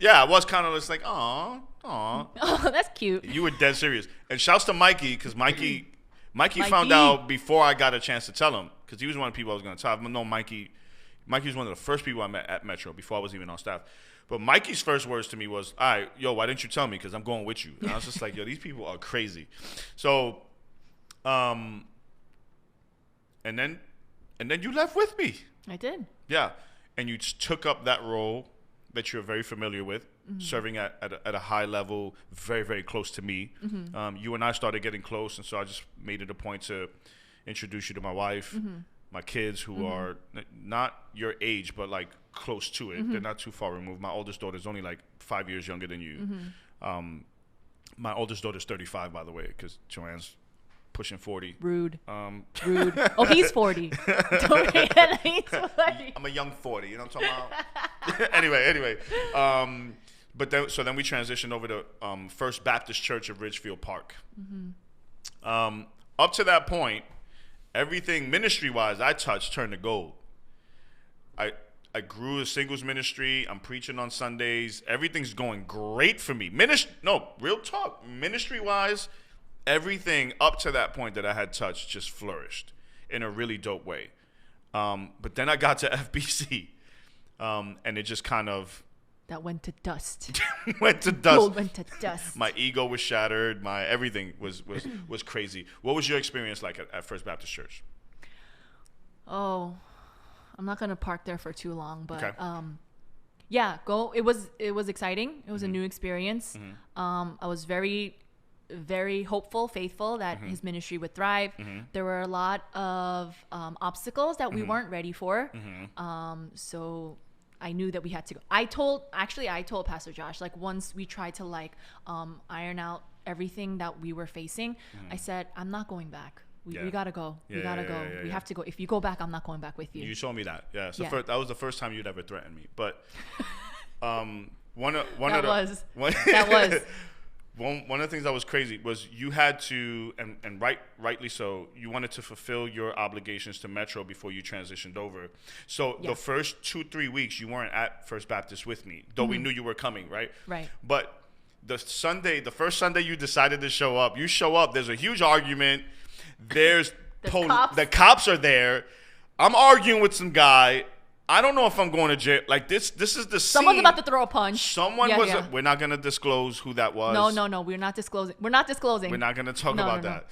yeah, I was kind of just like, aw. Oh, that's cute. You were dead serious. And shouts to Mikey, because Mikey found out before I got a chance to tell him, because he was one of the people I was going to tell. I've known Mikey was one of the first people I met at Metro before I was even on staff. But Mikey's first words to me was, all right, yo, why didn't you tell me? Because I'm going with you. And I was just like, yo, these people are crazy. So, and then you left with me. I did. Yeah. And you took up that role that you're very familiar with, serving at a high level, very, very close to me. You and I started getting close, and so I just made it a point to introduce you to my wife, my kids, who are not your age, but like close to it. They're not too far removed. My oldest daughter's only like 5 years younger than you. My oldest daughter's 35, by the way, because Joanne's pushing 40. Rude. Rude. Oh, he's 40. Don't forget, he's 40. I'm a young 40. You know what I'm talking about? Anyway. But then we transitioned over to First Baptist Church of Ridgefield Park. Up to that point, everything ministry-wise I touched turned to gold. I grew a singles ministry. I'm preaching on Sundays. Everything's going great for me. Real talk. Ministry-wise, everything up to that point that I had touched just flourished in a really dope way. But then I got to FBC, and it just kind of that went to dust. went to dust. Gold went to dust. My ego was shattered. My everything was crazy. What was your experience like at First Baptist Church? Oh, I'm not gonna park there for too long, but Okay. yeah, go. It was exciting. It was a new experience. I was very, very hopeful, faithful that his ministry would thrive. There were a lot of obstacles that we weren't ready for. So I knew that we had to go. I told Pastor Josh, like, once we tried to iron out everything that we were facing, I said, I'm not going back. We gotta go. We gotta go. We have to go. If you go back, I'm not going back with you. You told me that. Yeah. So Yeah. that was the first time you'd ever threatened me. But one of One of the things that was crazy was you had to, and rightly so, you wanted to fulfill your obligations to Metro before you transitioned over. So the first 2-3 weeks you weren't at First Baptist with me, though we knew you were coming, right? Right. But the first Sunday you decided to show up, there's a huge argument. There's the cops are there. I'm arguing with some guy. I don't know if I'm going to jail. Like this is the Someone's scene. about to throw a punch. Someone we're not going to disclose who that was. No, we're not disclosing. We're not disclosing. We're not going to talk about that.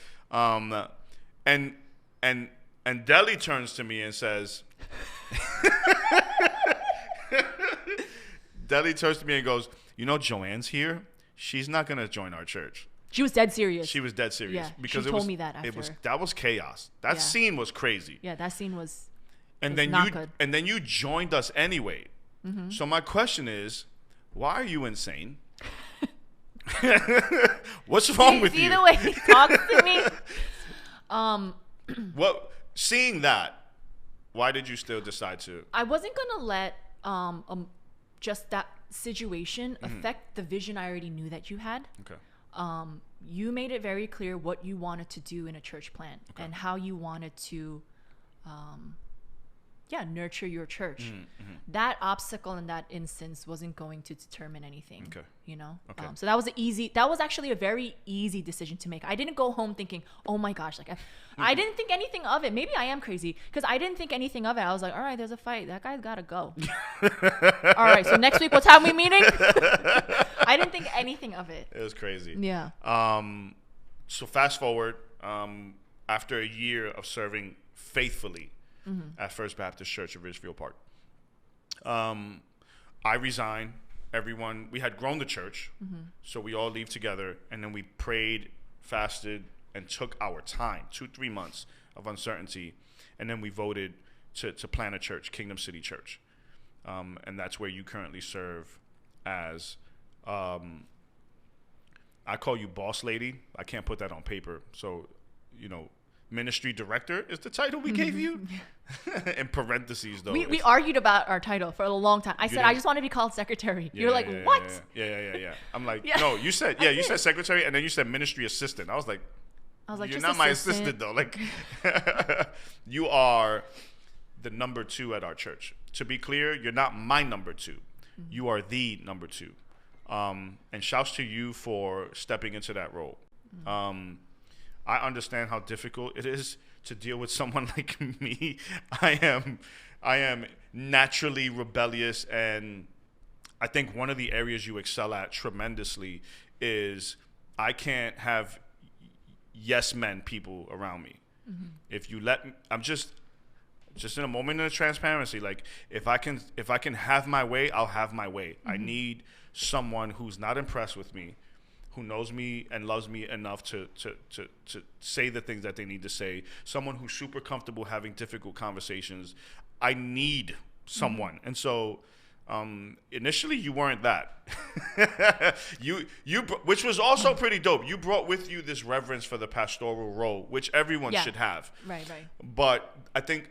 And Deli turns to me and says, Deli turns to me and goes, Joanne's here. She's not going to join our church. She was dead serious. She was dead serious. Yeah, because she told me that after. That was chaos. That scene was crazy. Yeah, that scene was. And was then not good. And then you joined us anyway. So my question is, why are you insane? What's wrong with you? See the way he talks to me. Seeing that, why did you still decide to? I wasn't gonna let just that situation affect the vision I already knew that you had. Okay. You made it very clear what you wanted to do in a church plant and how you wanted to nurture your church. That obstacle in that instance wasn't going to determine anything. Okay. Okay. So that was actually a very easy decision to make. I didn't go home thinking, oh my gosh, I didn't think anything of it. Maybe I am crazy because I didn't think anything of it. I was like, all right, there's a fight. That guy's got to go. All right. So next week, what time we meeting? I didn't think anything of it. It was crazy. Yeah. So fast forward, after a year of serving faithfully at First Baptist Church of Ridgefield Park, I resigned. We had grown the church, so we all leave together, and then we prayed, fasted, and took our time, 2-3 months of uncertainty, and then we voted to plant a church, Kingdom City Church, and that's where you currently serve as, I call you boss lady. I can't put that on paper, so, ministry director is the title we gave you. In parentheses, though. We argued about our title for a long time. I said, I just want to be called secretary. You're like, what? Yeah. I'm like, no, you said secretary, and then you said ministry assistant. I was like, you're not my assistant, though. Like, you are the number 2 at our church. To be clear, you're not my number 2. You are the number 2. And shouts to you for stepping into that role. I understand how difficult it is to deal with someone like me. I am naturally rebellious, and I think one of the areas you excel at tremendously is I can't have yes men people around me. If you let me, I'm just in a moment of transparency. Like if I can have my way, I'll have my way. I need someone who's not impressed with me, who knows me and loves me enough to say the things that they need to say, someone who's super comfortable having difficult conversations. I need someone. And so initially you weren't that. you which was also pretty dope. You brought with you this reverence for the pastoral role, which everyone should have. Right. But I think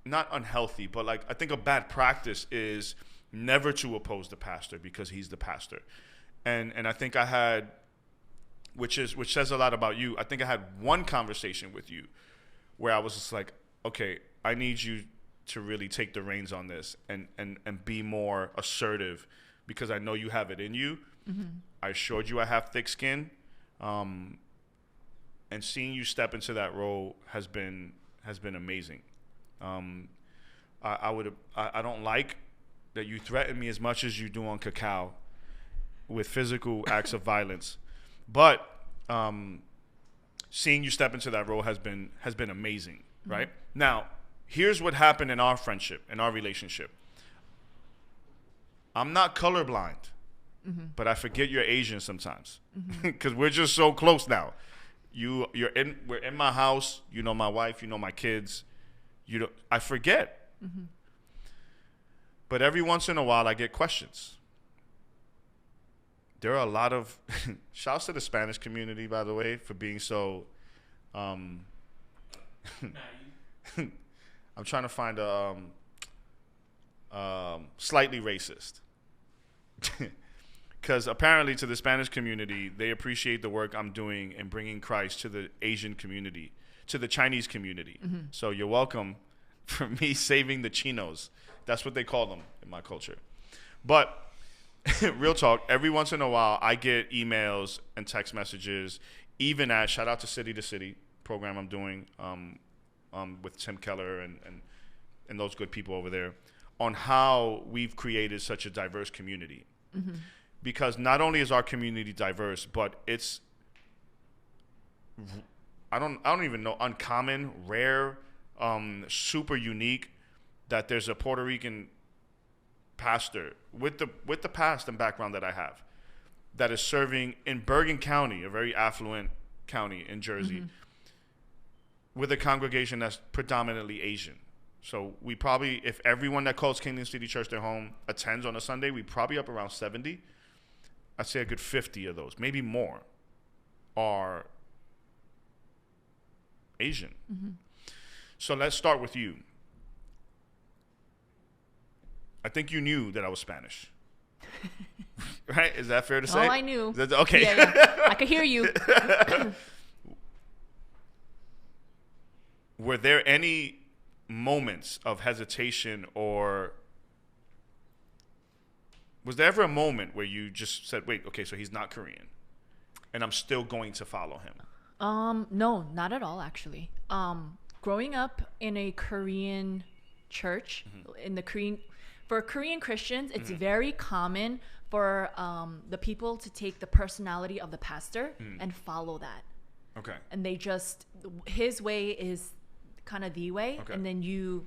not unhealthy, but like I think a bad practice is never to oppose the pastor because he's the pastor. And I think I had, which says a lot about you. I think I had one conversation with you where I was just like, okay, I need you to really take the reins on this and be more assertive because I know you have it in you. I assured you I have thick skin. and seeing you step into that role has been amazing. I don't like that you threaten me as much as you do on Cacao with physical acts of violence, but seeing you step into that role has been amazing, right? Now, here's what happened in our friendship, in our relationship. I'm not colorblind, but I forget you're Asian sometimes because we're just so close now. We're in my house. You know my wife. You know my kids. I forget. But every once in a while, I get questions. There are a lot of shouts to the Spanish community, by the way, for being so. I'm trying to find a slightly racist, because apparently to the Spanish community, they appreciate the work I'm doing in bringing Christ to the Asian community, to the Chinese community. So you're welcome for me saving the chinos. That's what they call them in my culture. But real talk, every once in a while, I get emails and text messages, even at, shout out to City to City program I'm doing with Tim Keller and those good people over there, on how we've created such a diverse community. Because not only is our community diverse, but it's, I don't even know, uncommon, rare, super unique, that there's a Puerto Rican pastor with the past and background that I have, that is serving in Bergen County, a very affluent county in Jersey, with a congregation that's predominantly Asian. So we probably, if everyone that calls Kingdom City Church their home attends on a Sunday, we probably up around 70. I'd say a good 50 of those, maybe more, are Asian. So let's start with you. I think you knew that I was Spanish. Right? Is that fair to say? Oh, I knew. Okay. Yeah. I could hear you. Were there any moments of hesitation, or was there ever a moment where you just said, wait, okay, so he's not Korean and I'm still going to follow him? No, not at all, actually. Growing up in a Korean church, for Korean Christians, it's very common for the people to take the personality of the pastor and follow that. Okay. And they just, his way is kind of the way. Okay. And then you,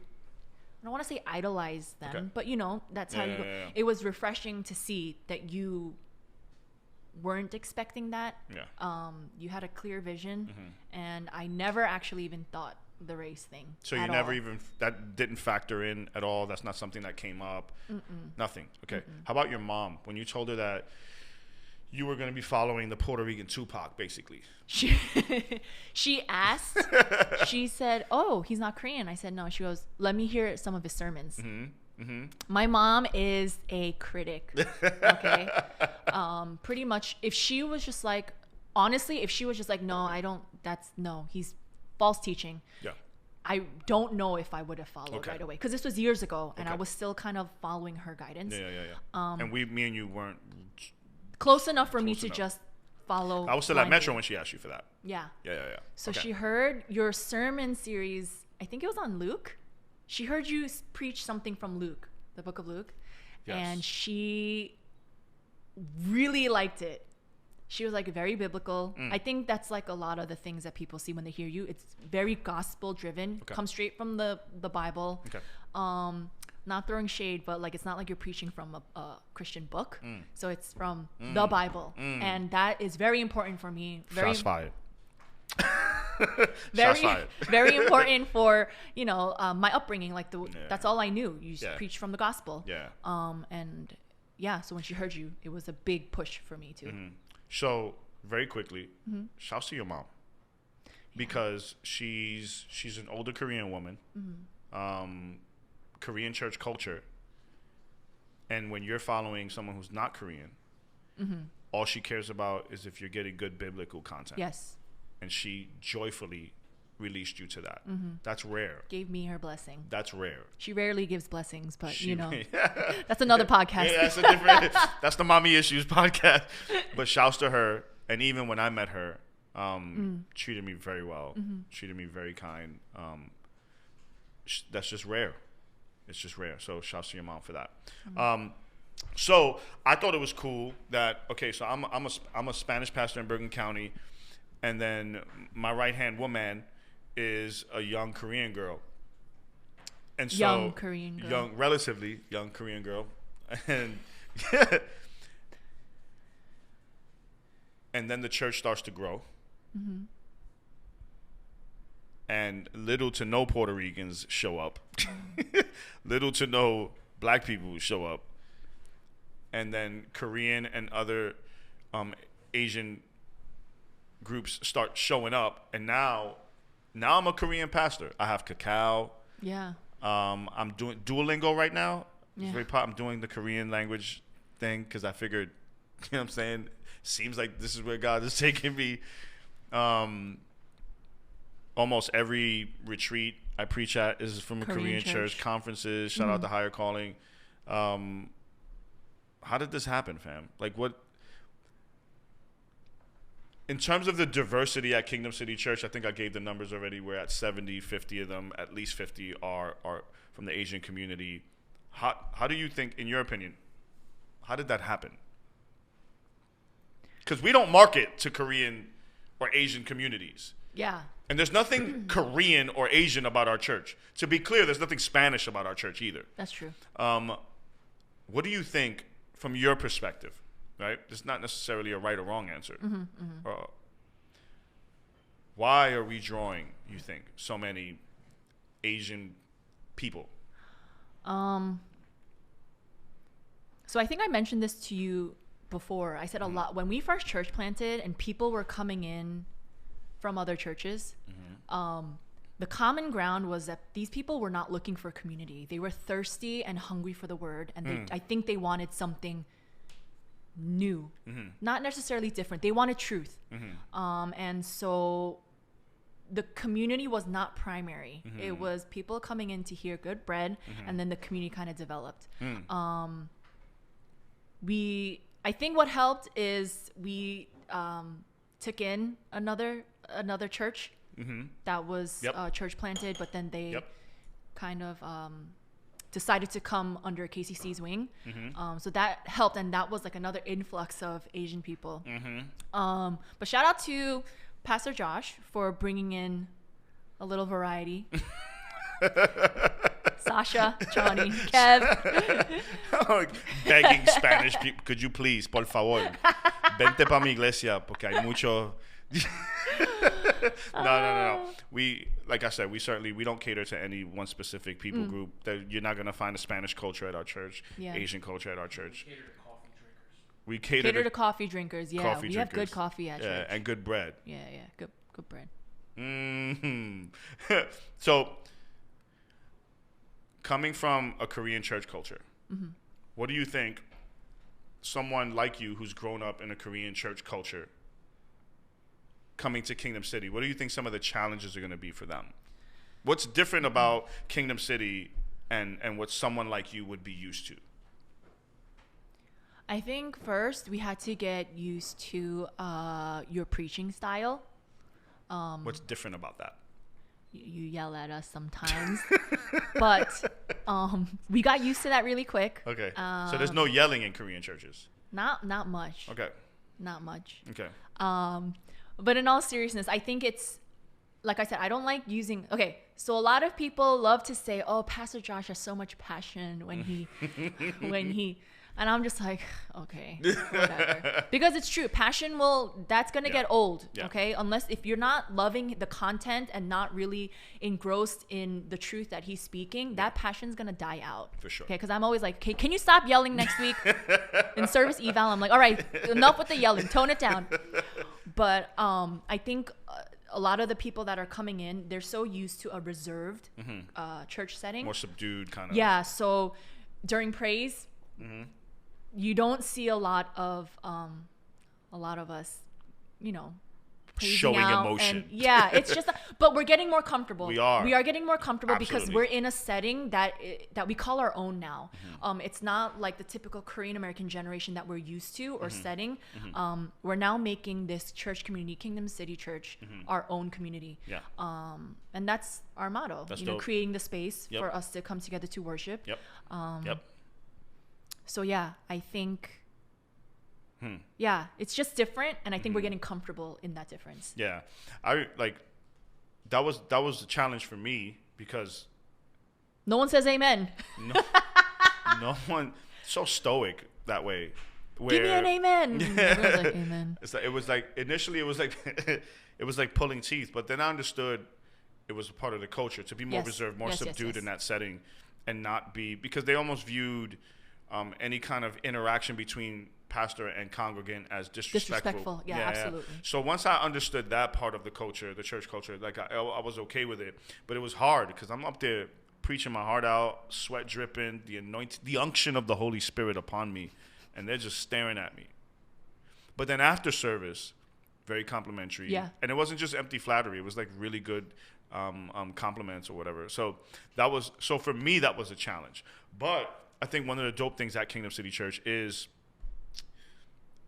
I don't want to say idolize them, but that's how you go. Yeah. It was refreshing to see that you weren't expecting that. Yeah. You had a clear vision, and I never actually even thought the race thing. So you never even, that didn't factor in at all? That's not something that came up? Nothing. Okay. How about your mom? When you told her that you were going to be following the Puerto Rican Tupac, basically. She asked, she said, oh, he's not Korean. I said, no. She goes, let me hear some of his sermons. My mom is a critic. Okay. Pretty much, if she was just like, honestly, if she was just like, no, he's false teaching. Yeah. I don't know if I would have followed right away, because this was years ago, and I was still kind of following her guidance. Yeah. And me and you weren't close enough for me to just follow. I was still at Metro when she asked you for that. Yeah. Yeah. So she heard your sermon series. I think it was on Luke. She heard you preach something from Luke, the book of Luke, and she really liked it. She was like very biblical. I think that's like a lot of the things that people see when they hear you. It's very gospel driven. Comes straight from the Bible. Not throwing shade, but like it's not like you're preaching from a Christian book. So it's from the Bible, and that is very important for me. Shots fired. Very important for my upbringing. Like that's all I knew. You just preach from the gospel. So when she heard you, it was a big push for me too. So very quickly, shouts to your mom, because she's an older Korean woman, Korean church culture, and when you're following someone who's not Korean, all she cares about is if you're getting good biblical content. Yes. And she joyfully released you to that. That's rare. Gave me her blessing. That's rare. She rarely gives blessings, but that's another podcast. Yeah, that's a different. That's the Mommy Issues podcast. But shouts to her. And even when I met her, treated me very well, treated me very kind. That's just rare. It's just rare. So shouts to your mom for that. So I thought it was cool that, okay, so I'm a Spanish pastor in Bergen County, and then my right-hand woman is a young Korean girl. And so young Korean girl. Relatively young Korean girl. And and then the church starts to grow. And little to no Puerto Ricans show up. Little to no black people show up. And then Korean and other Asian groups start showing up. And now I'm a Korean pastor. I have cacao. Yeah. I'm doing Duolingo right now. Yeah. I'm doing the Korean language thing because I figured, you know what I'm saying? Seems like this is where God is taking me. Almost every retreat I preach at is from a Korean church. Conferences, shout out to Higher Calling. How did this happen, fam? Like, what? In terms of the diversity at Kingdom City Church, I think I gave the numbers already. We're at 70, 50 of them. At least 50 are from the Asian community. How do you think, in your opinion, how did that happen? Because we don't market to Korean or Asian communities. Yeah. And there's nothing Korean or Asian about our church. To be clear, there's nothing Spanish about our church either. That's true. What do you think from your perspective, right? It's not necessarily a right or wrong answer. Why are we drawing, you think, so many Asian people? So I think I mentioned this to you before. I said a lot when we first church planted and people were coming in from other churches. The common ground was that these people were not looking for community. They were thirsty and hungry for the word, and I think they wanted something new, not necessarily different. They wanted truth, and so the community was not primary. It was people coming in to hear good bread, and then the community kind of developed. I think what helped is we took in another church that was church planted, but then they kind of decided to come under KCC's wing. So that helped, and that was like another influx of Asian people. But shout out to Pastor Josh for bringing in a little variety. Sasha, Johnny, Kev. Begging Spanish people, could you please, por favor, vente pa mi iglesia, porque hay mucho. No. We, like I said, we don't cater to any one specific people group. You're not gonna find a Spanish culture at our church, Asian culture at our church. We cater to coffee drinkers. Yeah, we have good coffee at church. And good bread. Yeah, good bread. So, coming from a Korean church culture, what do you think someone like you who's grown up in a Korean church culture coming to Kingdom City, what do you think some of the challenges are going to be for them? What's different about Kingdom City and what someone like you would be used to? I think first we had to get used to your preaching style. What's different about that? You yell at us sometimes, but we got used to that really quick. Okay. So there's no yelling in Korean churches? Not much. Okay. Not much. Okay. But in all seriousness, I think it's, like I said, I don't like using, okay, so a lot of people love to say, oh, Pastor Josh has so much passion when he, and I'm just like, okay, whatever. Because it's true. Passion that's going to get old, okay? If you're not loving the content and not really engrossed in the truth that he's speaking, that passion's going to die out. For sure. Okay, because I'm always like, okay, can you stop yelling next week? In service eval, I'm like, all right, enough with the yelling, tone it down. But I think a lot of the people that are coming in, they're so used to a reserved church setting. More subdued kind of. Yeah, so during praise, you don't see a lot of us, praising showing out emotion. And yeah, it's just, but we're getting more comfortable. We are getting more comfortable. Absolutely. Because we're in a setting that we call our own now. It's not like the typical Korean American generation that we're used to or setting. We're now making this church community, Kingdom City Church, our own community. Yeah. And that's our motto. That's you know, dope. creating the space Yep. for us to come together to worship. Yep. So yeah, I think. Yeah, it's just different, and I think we're getting comfortable in that difference. Yeah, I like that was the challenge for me because no one says amen. no one so stoic that way. Give me an amen. Everyone's like, amen. It was like initially it was like it was like pulling teeth, but then I understood it was a part of the culture to be more reserved, more subdued in that setting, and not be, because they almost viewed any kind of interaction between pastor and congregant as disrespectful. Yeah, absolutely. So once I understood that part of the culture, the church culture, like I was okay with it, but it was hard because I'm up there preaching my heart out, sweat dripping, the unction of the Holy Spirit upon me, and they're just staring at me. But then after service, very complimentary. Yeah. And it wasn't just empty flattery. It was like really good compliments or whatever. So for me, that was a challenge. But I think one of the dope things at Kingdom City Church is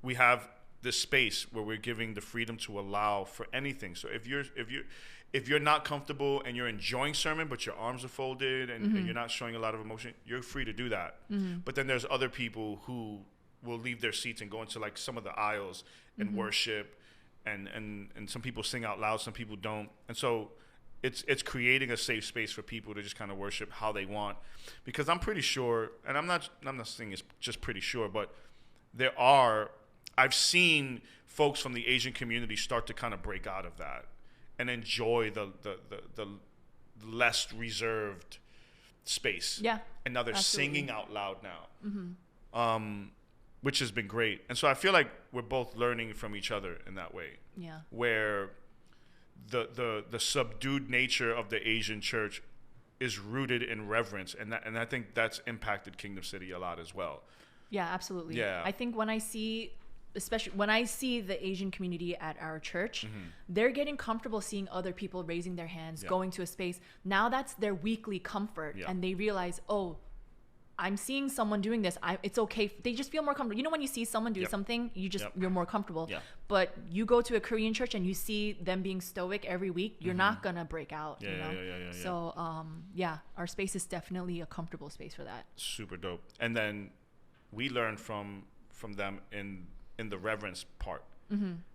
we have this space where we're giving the freedom to allow for anything. So if you're not comfortable and you're enjoying sermon, but your arms are folded and you're not showing a lot of emotion, you're free to do that. But then there's other people who will leave their seats and go into like some of the aisles and worship, and some people sing out loud, some people don't. And so it's creating a safe space for people to just kind of worship how they want. Because I'm pretty sure, and I'm not saying it's just pretty sure, but I've seen folks from the Asian community start to kind of break out of that and enjoy the less reserved space. Yeah. And now they're absolutely. singing out loud now, which has been great. And so I feel like we're both learning from each other in that way. Yeah. Where the subdued nature of the Asian church is rooted in reverence, and I think that's impacted Kingdom City a lot as well. Yeah, absolutely. Yeah. I think especially when I see the Asian community at our church, they're getting comfortable seeing other people raising their hands, going to a space. Now that's their weekly comfort, and they realize, oh, I'm seeing someone doing this. It's okay. They just feel more comfortable. You know, when you see someone do something, you're more comfortable. Yeah. But you go to a Korean church and you see them being stoic every week, you're not gonna break out. Yeah, you know? yeah. So our space is definitely a comfortable space for that. Super dope. And then we learn from them in the reverence part,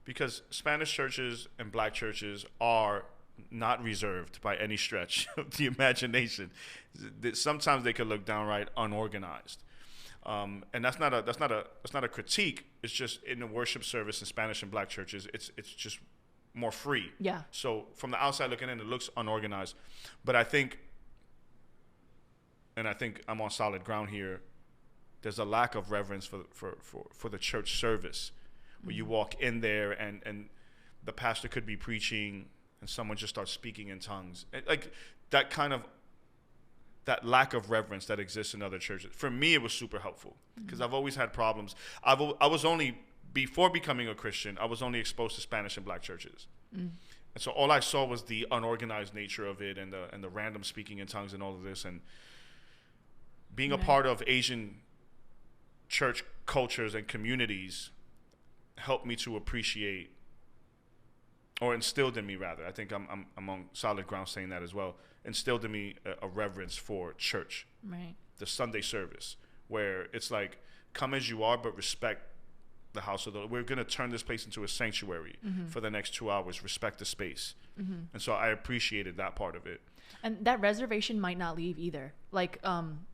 because Spanish churches and Black churches are not reserved by any stretch of the imagination. Sometimes they could look downright unorganized, and that's not a critique. It's just in the worship service in Spanish and Black churches, it's just more free. Yeah. So from the outside looking in, it looks unorganized, but I think I'm on solid ground here. There's a lack of reverence for the church service, where you walk in there and the pastor could be preaching and someone just starts speaking in tongues. Like that lack of reverence that exists in other churches. For me, it was super helpful because I've always had problems. Before becoming a Christian, I was only exposed to Spanish and Black churches. And so all I saw was the unorganized nature of it and the random speaking in tongues and all of this. And being a part of Asian church cultures and communities helped me to appreciate, or instilled in me rather, I think I'm on solid ground saying that as well, instilled in me a reverence for church. Right. The Sunday service, where it's like, come as you are, but respect the house of the Lord. We're going to turn this place into a sanctuary for the next 2 hours, respect the space. And so I appreciated that part of it. And that reservation might not leave either. Like,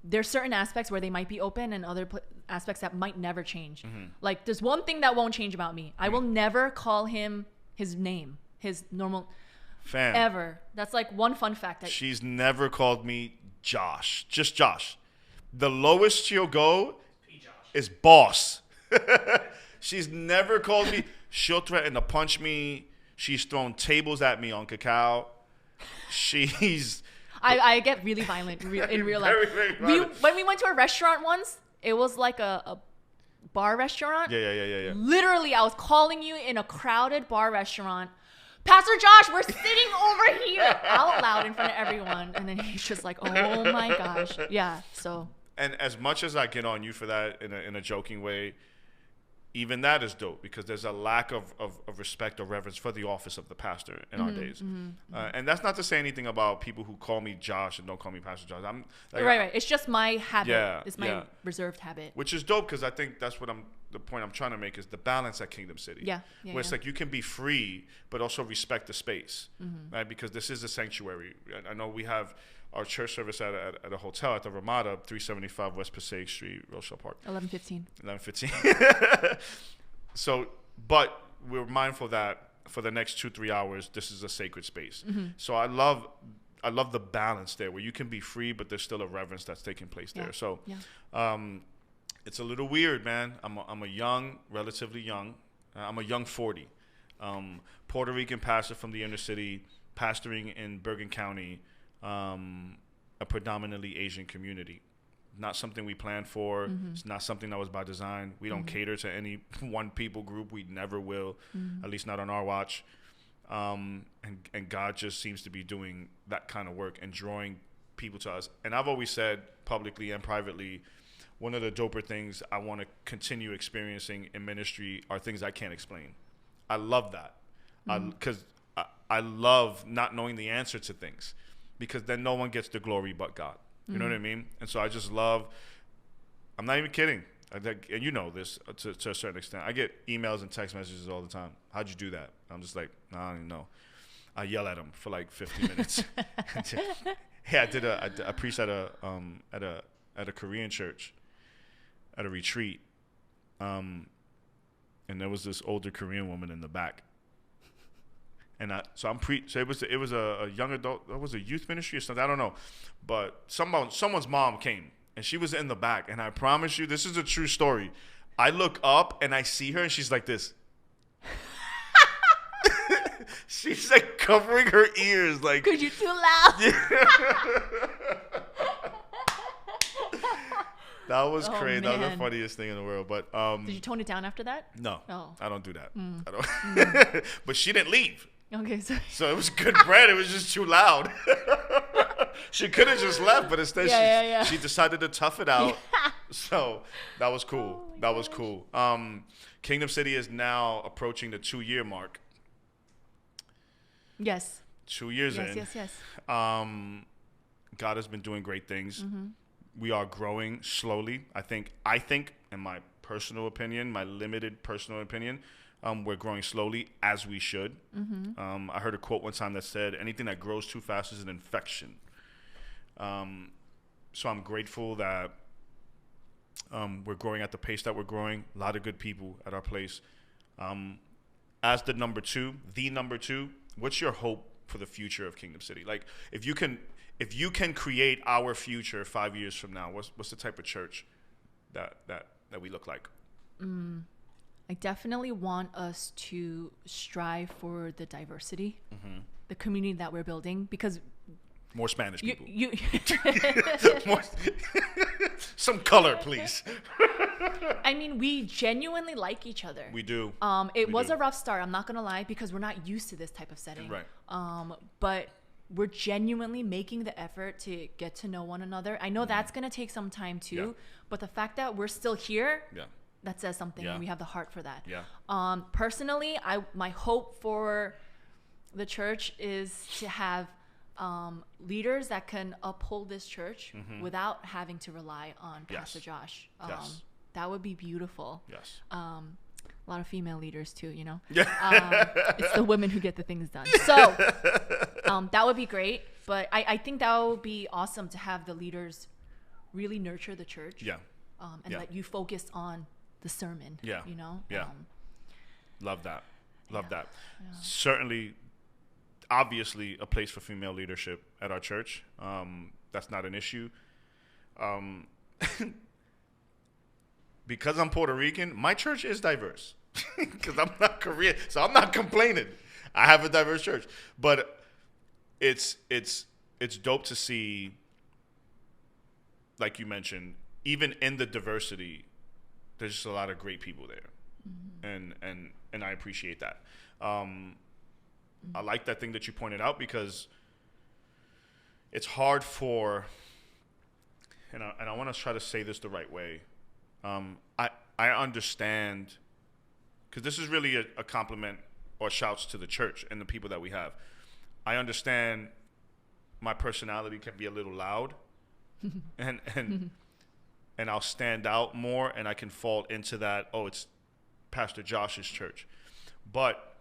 there's certain aspects where they might be open and other aspects that might never change. Like, there's one thing that won't change about me. I will never call him his name, his normal, Fam, ever. That's like one fun fact. She's never called me Josh. Just Josh. The lowest she'll go is boss. She's never called me. She'll threaten to punch me. She's thrown tables at me on cacao. I get really violent in real life. Very, very violent. When we went to a restaurant once, it was like a bar restaurant. Yeah. Literally, I was calling you in a crowded bar restaurant. Pastor Josh, we're sitting over here out loud in front of everyone. And then he's just like, oh my gosh. Yeah. So. And as much as I get on you for that in a joking way, even that is dope because there's a lack of respect or reverence for the office of the pastor in our days. And that's not to say anything about people who call me Josh and don't call me Pastor Josh. I'm like, right. It's just my habit. Yeah, it's my reserved habit. Which is dope because I think that's what the point I'm trying to make is the balance at Kingdom City. Where it's like you can be free, but also respect the space, right? Because this is a sanctuary. I know we have our church service at a hotel at the Ramada, 375 West Passaic Street, Rochelle Park. 11:15. So, but we're mindful that for the next 2-3 hours, this is a sacred space. So I love the balance there where you can be free, but there's still a reverence that's taking place there. So, it's a little weird, man. I'm a young, relatively young. I'm a young 40, Puerto Rican pastor from the inner city, pastoring in Bergen County. A predominantly Asian community. Not something we planned for. It's not something that was by design. We don't cater to any one people group. We never will, at least not on our watch. And God just seems to be doing that kind of work and drawing people to us. And I've always said publicly and privately, one of the doper things I want to continue experiencing in ministry are things I can't explain. I love that. Because I love not knowing the answer to things. Because then no one gets the glory but God. You know what I mean? And so I just love, I'm not even kidding. And you know this to a certain extent. I get emails and text messages all the time. How'd you do that? I'm just like, I don't even know. I yell at them for like 50 minutes. I preached at a Korean church at a retreat. And there was this older Korean woman in the back. And so it was a young adult, it was a youth ministry or something, I don't know. But someone's mom came, and she was in the back. And I promise you, this is a true story. I look up, and I see her, and she's like this. She's like covering her ears. Like, because you're too loud. That was crazy. Man. That was the funniest thing in the world. But did you tone it down after that? No. Oh. I don't do that. I don't. But she didn't leave. Okay, sorry. So it was good bread. It was just too loud. She could have just left, but instead she decided to tough it out. So that was cool. That was cool. Kingdom City is now approaching the 2-year mark. Yes. 2 years in. Yes. God has been doing great things. We are growing slowly. I think, in my personal opinion, my limited personal opinion, we're growing slowly, as we should. I heard a quote one time that said, anything that grows too fast is an infection. So I'm grateful that we're growing at the pace that we're growing. A lot of good people at our place. As the number two, what's your hope for the future of Kingdom City? Like, if you can create our future 5 years from now, what's the type of church that we look like? I definitely want us to strive for the diversity, the community that we're building, because more Spanish people. More, some color, please. I mean, we genuinely like each other. We do. It was a rough start. I'm not gonna lie, because we're not used to this type of setting. Right. But we're genuinely making the effort to get to know one another. I know that's gonna take some time too, but the fact that we're still here. Yeah. That says something, and we have the heart for that. Yeah. Personally, my hope for the church is to have leaders that can uphold this church without having to rely on Pastor Josh. That would be beautiful. Yes. A lot of female leaders too, you know. It's the women who get the things done. So that would be great. But I think that would be awesome to have the leaders really nurture the church. Yeah. And let you focus on the sermon. Yeah. You know. Yeah. Love that. Love that. Yeah. Certainly, obviously, a place for female leadership at our church. That's not an issue. Because I'm Puerto Rican, my church is diverse. Because I'm not Korean, so I'm not complaining. I have a diverse church, but it's dope to see, like you mentioned, even in the diversity, there's just a lot of great people there, and I appreciate that. I like that thing that you pointed out, because it's hard for, and I want to try to say this the right way. I understand, because this is really a compliment or shouts to the church and the people that we have. I understand my personality can be a little loud, and I'll stand out more, and I can fall into that, oh, it's Pastor Josh's church. But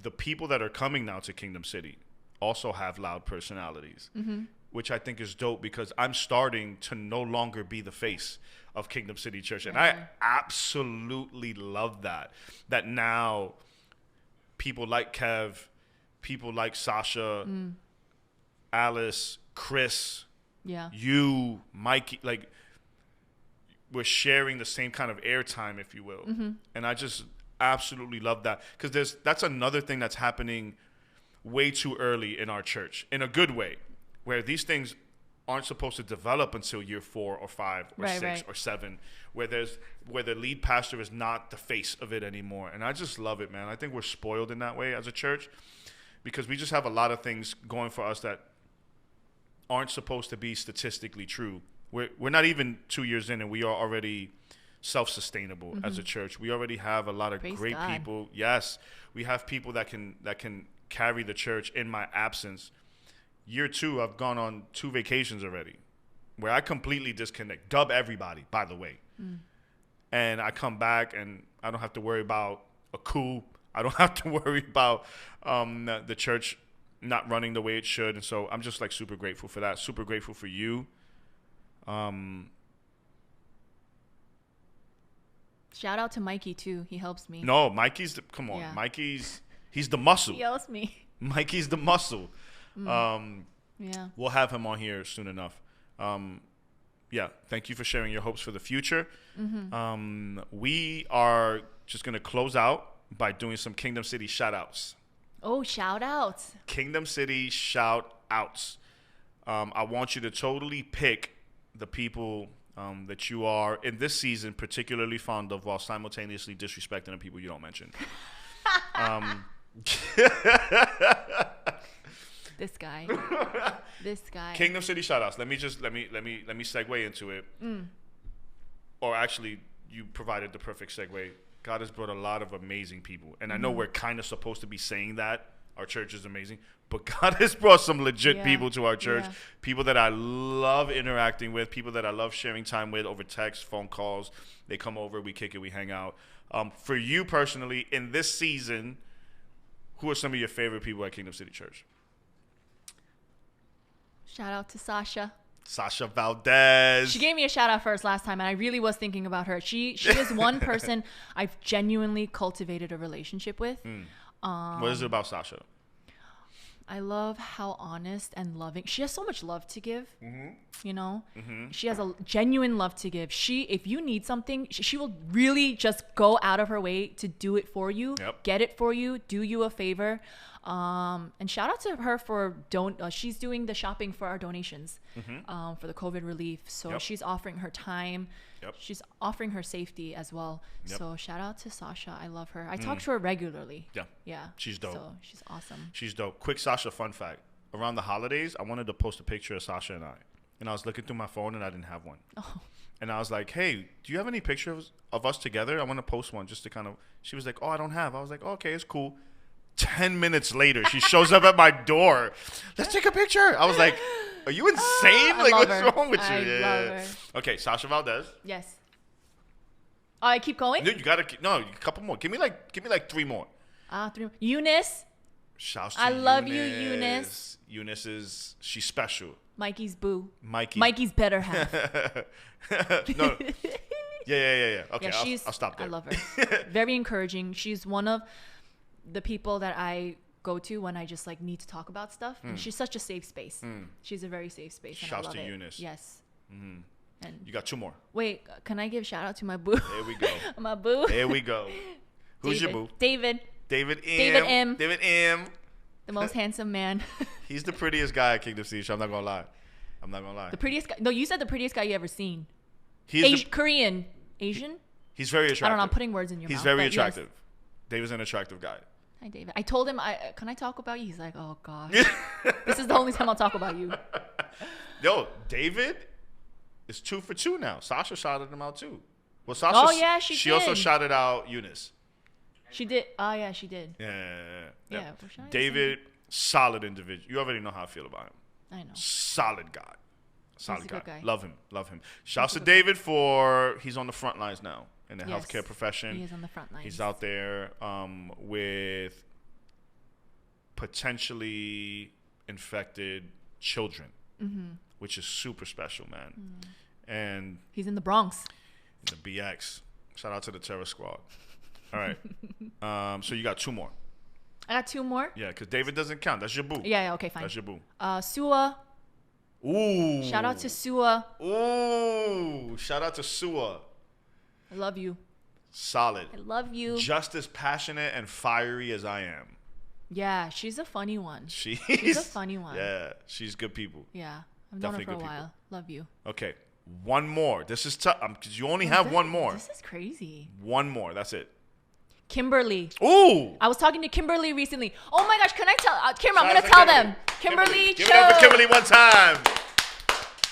the people that are coming now to Kingdom City also have loud personalities, which I think is dope, because I'm starting to no longer be the face of Kingdom City Church. And I absolutely love that. That now people like Kev, people like Sasha, Alice, Chris, you, Mikey, like, we're sharing the same kind of airtime, if you will. And I just absolutely love that, because that's another thing that's happening way too early in our church, in a good way, where these things aren't supposed to develop until year 4 or 5 or 6 or 7, where the lead pastor is not the face of it anymore. And I just love it, man. I think we're spoiled in that way as a church, because we just have a lot of things going for us that aren't supposed to be statistically true. We're not even 2 years in, and we are already self-sustainable as a church. We already have a lot of great people. Yes, we have people that can carry the church in my absence. Year 2, I've gone on 2 vacations already, where I completely disconnect. Dub everybody, by the way. And I come back, and I don't have to worry about a coup. I don't have to worry about the church not running the way it should. And so I'm just like super grateful for that. Super grateful for you. Shout out to Mikey too. He helps me. No, Mikey's come on. Yeah. He's the muscle. He helps me. Mikey's the muscle. Yeah. We'll have him on here soon enough. Yeah. Thank you for sharing your hopes for the future. We are just going to close out by doing some Kingdom City shout outs. Oh, shout outs. Kingdom City shout outs. I want you to totally pick the people that you are in this season particularly fond of, while simultaneously disrespecting the people you don't mention. This guy. Kingdom City shoutouts. Let me segue into it. Or actually, you provided the perfect segue. God has brought a lot of amazing people, and I know we're kind of supposed to be saying that our church is amazing, but God has brought some legit people to our church. People that I love interacting with, people that I love sharing time with over text, phone calls. They come over, we kick it, we hang out. For you personally, in this season, who are some of your favorite people at Kingdom City Church? Shout out to Sasha. Sasha Valdez. She gave me a shout out first last time, and I really was thinking about her. She is one person I've genuinely cultivated a relationship with. What is it about Sasha? I love how honest and loving. She has so much love to give. You know, she has a genuine love to give. If you need something, she will really just go out of her way to do it for you, get it for you, do you a favor. And shout out to her for she's doing the shopping for our donations for the COVID relief. So she's offering her time. She's offering her safety as well. So shout out to Sasha. I love her. I talk to her regularly. Yeah. She's dope. So she's awesome. She's dope. Quick Sasha fun fact. Around the holidays, I wanted to post a picture of Sasha and I. And I was looking through my phone and I didn't have one. And I was like, hey, do you have any pictures of us together? I want to post one just to kind of, she was like, oh, I don't have. I was like, oh, okay, it's cool. 10 minutes later, she shows up at my door. Let's take a picture. I was like, are you insane? Like, what's wrong with you? I love her. Okay, Sasha Valdez. Yes. Oh, I keep going? No, you gotta a couple more. Give me like 3 more. 3 more. Eunice. Shouts to I love you, Eunice. Eunice she's special. Mikey's boo. Mikey. Mikey's better half. No. Yeah. Okay, yeah, I'll stop there. I love her. Very encouraging. She's one of the people that I go to when I just like need to talk about stuff. And she's such a safe space. She's a very safe space. And Shouts I love to it. Eunice. Yes. And And you got 2 more. Wait, can I give shout out to my boo? There we go. My boo. There we go. Who's David. your boo? David. David M. David M. The most handsome man. He's the prettiest guy at Kingdom City. I'm not gonna lie. The prettiest guy. No, you said the prettiest guy you ever seen. He's Korean. Asian? He's very attractive. I don't know. I'm putting words in your mouth. He's very but attractive. Yes. David's an attractive guy. Hi, David. I told him, can I talk about you? He's like, oh, gosh. This is the only time I'll talk about you. Yo, David is 2 for 2 now. Sasha shouted him out, too. Well, Sasha, she also shouted out Eunice. She did. Oh, yeah, she did. Yeah. David, solid individual. You already know how I feel about him. I know. Solid guy. Solid guy. Love him. Shouts to David for he's on the front lines now in the healthcare profession. He is on the front lines. He's out there with potentially infected children, which is super special, man. And he's in the Bronx. In the BX. Shout out to the Terror Squad. All right. So you got 2 more. I got 2 more. Yeah, because David doesn't count. That's your boo. Yeah. Okay, fine. That's your boo. Sua. Ooh. Shout out to Sua. Ooh. Shout out to Sua. I love you. Solid. I love you. Just as passionate and fiery as I am. Yeah, she's a funny one. She's a funny one. Yeah, she's good people. Yeah, I've known her for a while. Love you. Okay, one more. This is tough because you only have one more. This is crazy. One more. That's it. Kimberly. Ooh. I was talking to Kimberly recently. Oh my gosh, can I tell? Kim, I'm going to tell them. Kimberly. Give it up for Kimberly one time.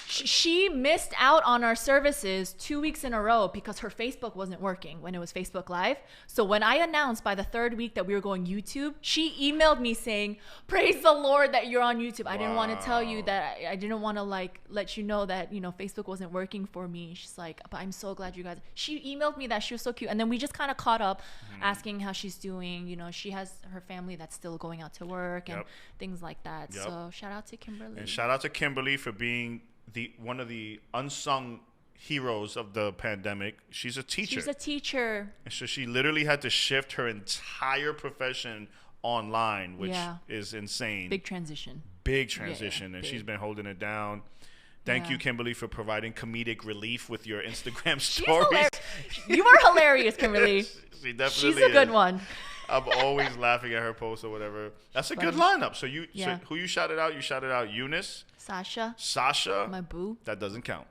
She missed out on our services 2 weeks in a row because her Facebook wasn't working when it was Facebook Live. So when I announced by the 3rd week that we were going YouTube, she emailed me saying, praise the Lord that you're on YouTube. I didn't want to tell you that. I didn't want to let you know that, Facebook wasn't working for me. She's like, but I'm so glad you guys. She emailed me that. She was so cute. And then we just kind of caught up asking how she's doing. She has her family that's still going out to work and things like that. So shout out to Kimberly. And shout out to Kimberly for being one of the unsung heroes of the pandemic. She's a teacher. And so she literally had to shift her entire profession online, which is insane. Big transition. And she's been holding it down. Thank you, Kimberly, for providing comedic relief with your Instagram stories. You are hilarious, Kimberly. She definitely She's a good one. I'm always laughing at her posts or whatever. That's a good lineup. So so who you shouted out? You shouted out Eunice. Sasha. My boo. That doesn't count.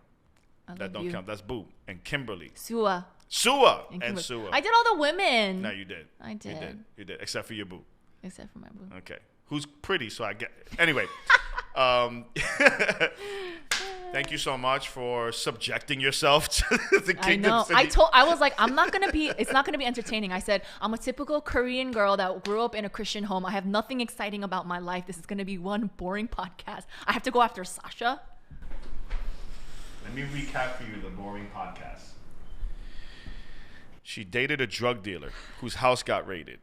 That don't count. That's boo. And Kimberly. Sua. And Sua. I did all the women. No, you did. I did. You did. Except for your boo. Except for my boo. Okay. Who's pretty, so I get. Anyway. Thank you so much for subjecting yourself to the Kingdom City. I was like, it's not gonna be entertaining. I said, I'm a typical Korean girl that grew up in a Christian home. I have nothing exciting about my life. This is gonna be one boring podcast. I have to go after Sasha. Let me recap for you the boring podcast. She dated a drug dealer whose house got raided,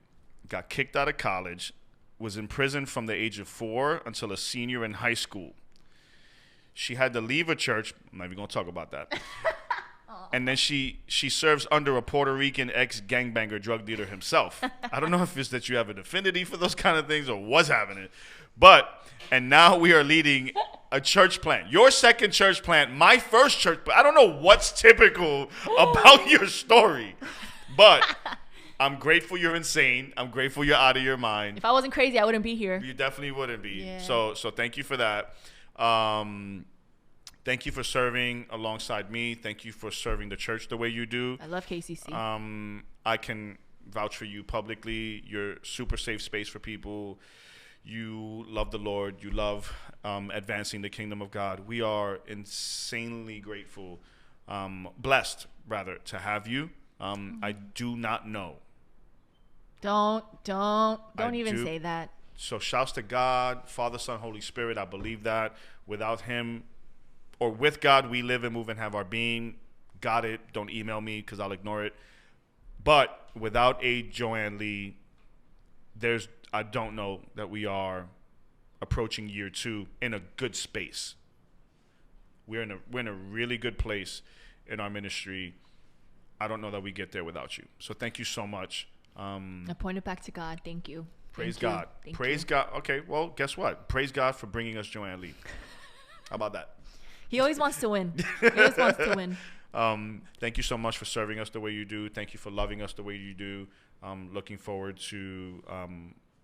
got kicked out of college, was in prison from the age of 4 until a senior in high school. She had to leave a church. I'm not even going to talk about that. And then she serves under a Puerto Rican ex-gangbanger drug dealer himself. I don't know if it's that you have an affinity for those kind of things or what's happening. And now we are leading a church plant. Your second church plant, my first church plant. I don't know what's typical about your story. But I'm grateful you're insane. I'm grateful you're out of your mind. If I wasn't crazy, I wouldn't be here. You definitely wouldn't be. Yeah. So thank you for that. Thank you for serving alongside me. Thank you for serving the church the way you do. I love KCC. I can vouch for you publicly. You're super safe space for people. You love the Lord. You love advancing the kingdom of God. We are insanely grateful, blessed rather, to have you. I do not know. Don't even say that. So shouts to God, Father, Son, Holy Spirit. I believe that. Without him, or with God, we live and move and have our being. Got it. Don't email me because I'll ignore it. But without a Joanne Lee, I don't know that we are approaching year 2 in a good space. We're in a really good place in our ministry. I don't know that we get there without you. So thank you so much. I point it back to God. Thank you. Praise God. Praise God. Okay, well, guess what? Praise God for bringing us Joanne Lee. How about that? He always wants to win. Thank you so much for serving us the way you do. Thank you for loving us the way you do. Looking forward to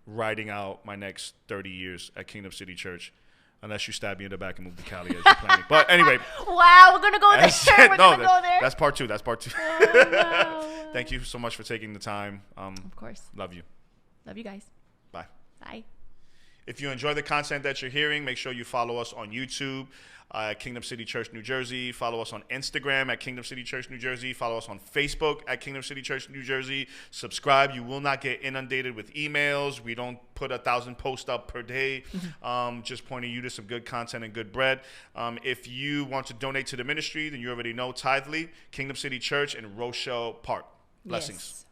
riding out my next 30 years at Kingdom City Church. Unless you stab me in the back and move to Cali as you're planning. But anyway. Wow, we're going to go there. We're going to go there. That's part 2. That's part 2. Oh, no. Thank you so much for taking the time. Of course. Love you. Love you guys. Bye. Bye. If you enjoy the content that you're hearing, make sure you follow us on YouTube at Kingdom City Church, New Jersey. Follow us on Instagram at Kingdom City Church, New Jersey. Follow us on Facebook at Kingdom City Church, New Jersey. Subscribe. You will not get inundated with emails. We don't put 1,000 posts up per day. Just pointing you to some good content and good bread. If you want to donate to the ministry, then you already know Tithely, Kingdom City Church, and Rochelle Park. Blessings. Yes.